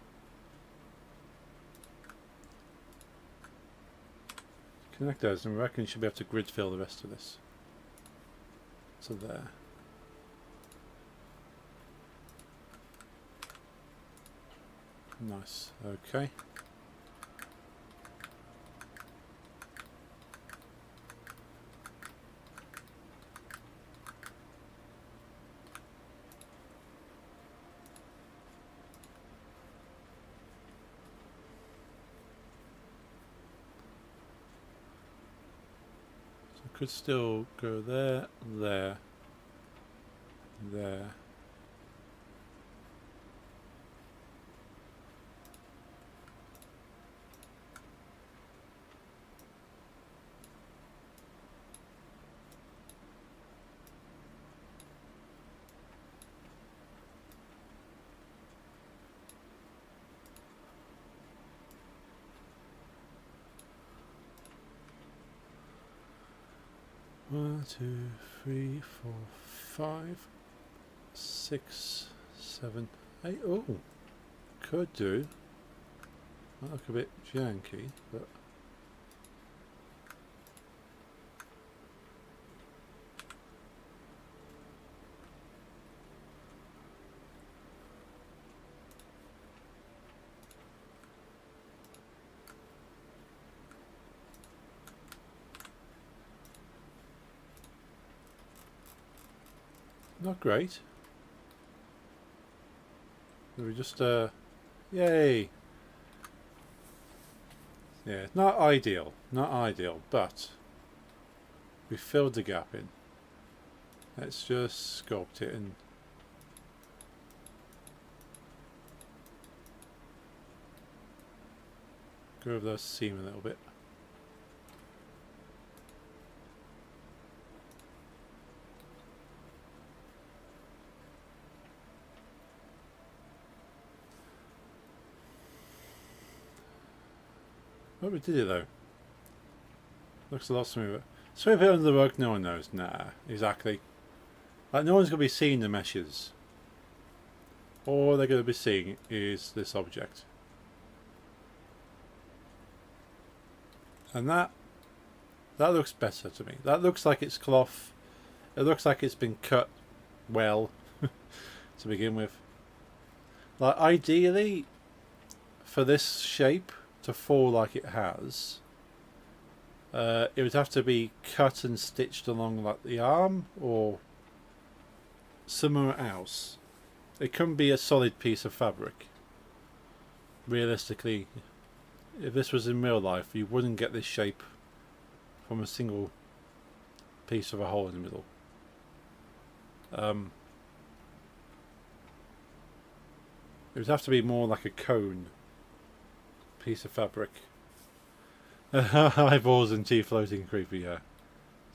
Connect those, and I reckon you should be able to grid fill the rest of this. So there. Nice, okay. So I could still go there, there, there. One, 2, 3, 4, 5, 6, 7, 8. Oh, could do. Might look a bit janky, but not great. We just yay. Yeah, not ideal, but we filled the gap in. Let's just sculpt it and go over the seam a little bit. Oh, we did it though. Looks a lot smoother. Sweep it under the rug, no one knows. Nah, exactly. Like, no one's going to be seeing the meshes. All they're going to be seeing is this object. And that looks better to me. That looks like it's cloth. It looks like it's been cut well to begin with. Like ideally, for this shape to fall like it has, it would have to be cut and stitched along like the arm or somewhere else. It couldn't be a solid piece of fabric. Realistically, if this was in real life, you wouldn't get this shape from a single piece of a hole in the middle. It would have to be more like a cone piece of fabric. Eyeballs and teeth floating creepy, yeah.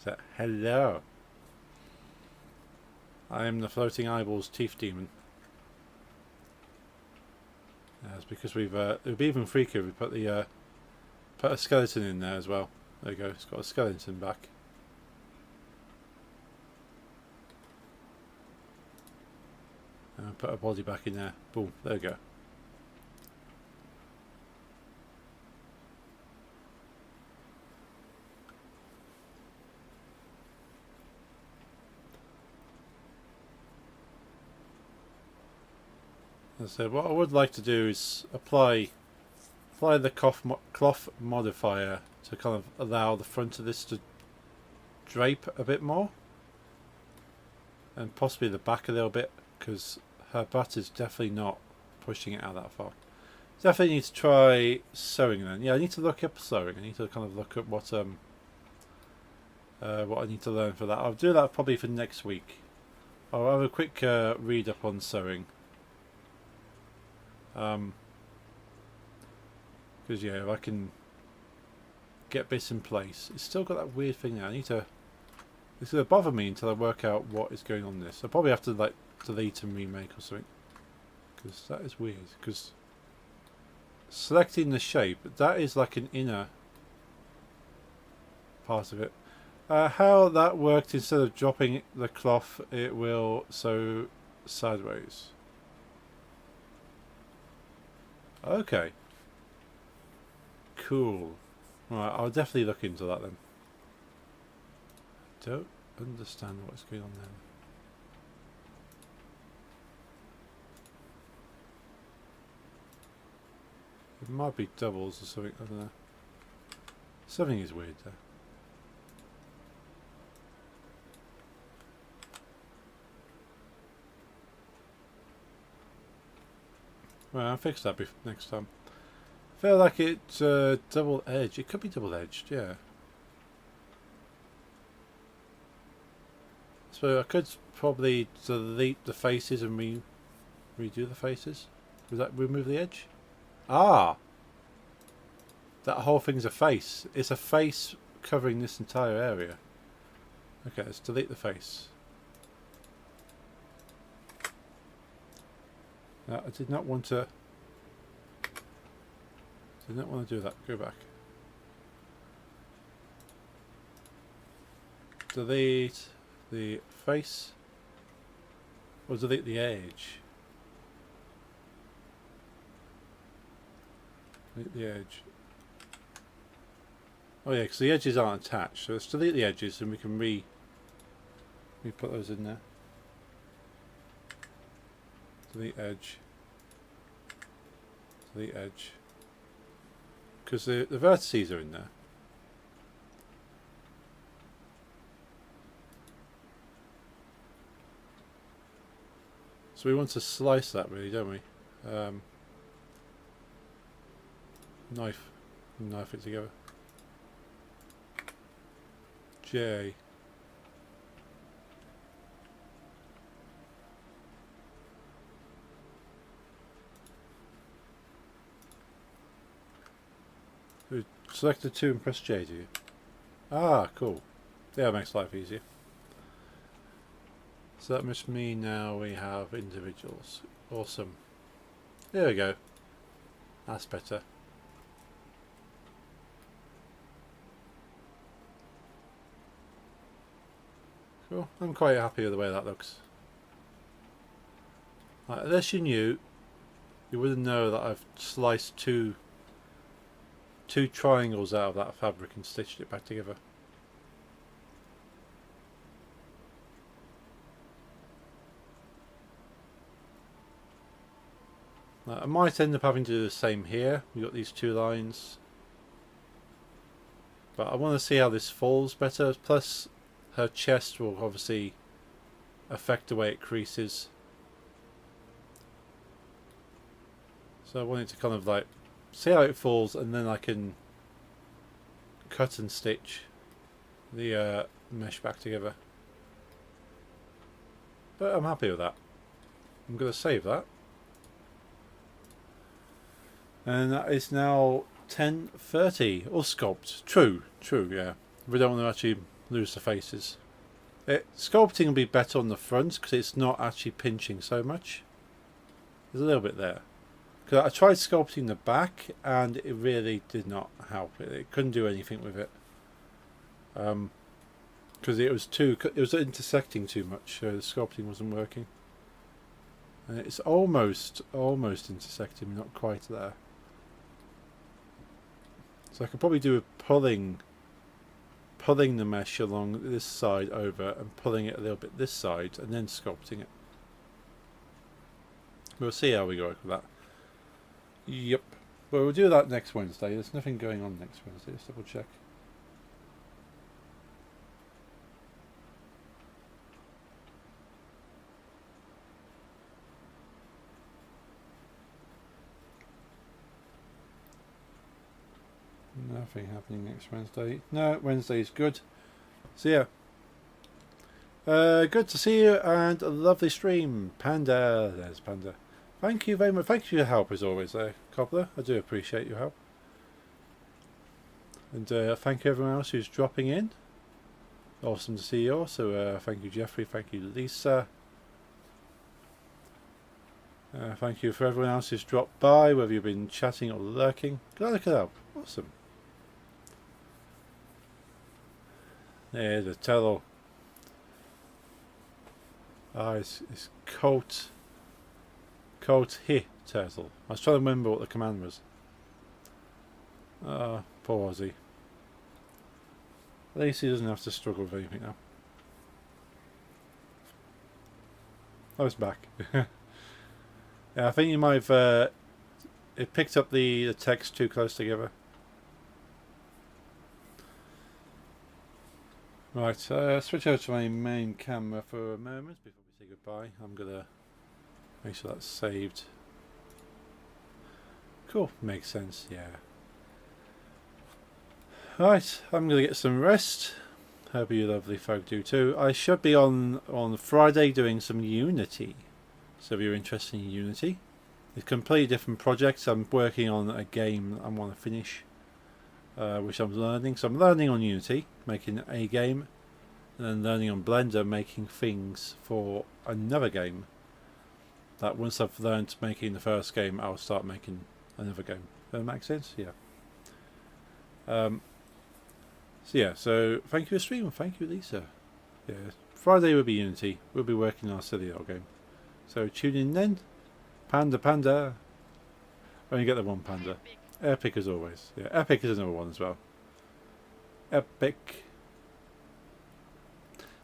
So, hello. I am the floating eyeballs teeth demon. It's because we've it would be even freakier if we put the put a skeleton in there as well. There you go, it's got a skeleton back. And put a body back in there. Boom, there we go. So what I would like to do is apply the cloth modifier to kind of allow the front of this to drape a bit more, and possibly the back a little bit, because her butt is definitely not pushing it out that far. Definitely need to try sewing then. Yeah, I need to look up sewing. I need to kind of look at what I need to learn for that. I'll do that probably for next week. I'll have a quick read up on sewing. Because yeah, if I can get bits in place, it's still got that weird thing now. It's going to bother me until I work out what is going on this. I'll probably have to like delete and remake or something, because that is weird. Because selecting the shape, that is like an inner part of it. How that worked, instead of dropping the cloth, it will sew sideways. Okay. Cool. Right, I'll definitely look into that then. Don't understand what's going on there. It might be doubles or something, I don't know. Something is weird there. Right, I'll fix that next time. I feel like it's double edged. It could be double edged, yeah. So I could probably delete the faces and redo the faces. Does that remove the edge? Ah! That whole thing's a face. It's a face covering this entire area. Okay, let's delete the face. I did not want to... Did not want to do that. Go back. Delete the face. Or delete the edge. Delete the edge. Oh yeah, because the edges aren't attached. So let's delete the edges and we can put those in there. Delete edge. Delete edge. Because the vertices are in there. So we want to slice that really, don't we? Knife it together. J. Select the two and press J, do you? Ah, cool. Yeah, that makes life easier. So that must mean now we have individuals. Awesome. There we go. That's better. Cool. I'm quite happy with the way that looks. Right, unless you knew, you wouldn't know that I've sliced two triangles out of that fabric and stitched it back together. I might end up having to do the same here. We've got these two lines. But I want to see how this falls better. Plus, her chest will obviously affect the way it creases. So I want it to kind of like see how it falls, and then I can cut and stitch the mesh back together. But I'm happy with that. I'm going to save that. And that is now 10:30. Or sculpt. True, yeah. We don't want to actually lose the faces. Sculpting will be better on the front because it's not actually pinching so much. There's a little bit there. Because I tried sculpting the back and it really did not help. It couldn't do anything with it. Because it was intersecting too much, so the sculpting wasn't working. And it's almost intersecting, not quite there. So I could probably do with pulling the mesh along this side over and pulling it a little bit this side and then sculpting it. We'll see how we go with that. Yep. Well, we'll do that next Wednesday. There's nothing going on next Wednesday. Let's double check. Nothing happening next Wednesday. No, Wednesday is good. So yeah. Good to see you and a lovely stream. Panda. There's Panda. Thank you very much. Thank you for your help as always there, Cobbler. I do appreciate your help. And thank you everyone else who's dropping in. Awesome to see you all. So thank you Jeffrey, thank you Lisa. Thank you for everyone else who's dropped by, whether you've been chatting or lurking. Glad I could help. Awesome. There's a tello. It's coat he turtle. I was trying to remember what the command was. Poor Ozzy. At least he doesn't have to struggle with anything now. Oh, it's back. Yeah, I think you might have it picked up the text too close together. Right, switch over to my main camera for a moment before we say goodbye. I'm gonna make sure that's saved. Cool, makes sense, yeah. Right, I'm gonna get some rest. Hope you lovely folk do too. I should be on Friday doing some Unity. So if you're interested in Unity, it's completely different projects. I'm working on a game I want to finish, which I'm learning. So I'm learning on Unity, making a game, and then learning on Blender, making things for another game. That once I've learned making the first game, I'll start making another game. Does that make sense? Yeah. So yeah, so thank you for streaming. Thank you, Lisa. Yeah, Friday will be Unity. We'll be working on our silly little game. So tune in then. Panda. Only get the one panda. Epic as always. Yeah, Epic is another one as well. Epic.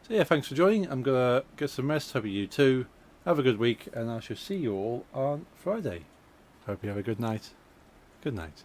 So yeah, thanks for joining. I'm gonna get some rest. Hope you too. Have a good week, and I shall see you all on Friday. Hope you have a good night. Good night.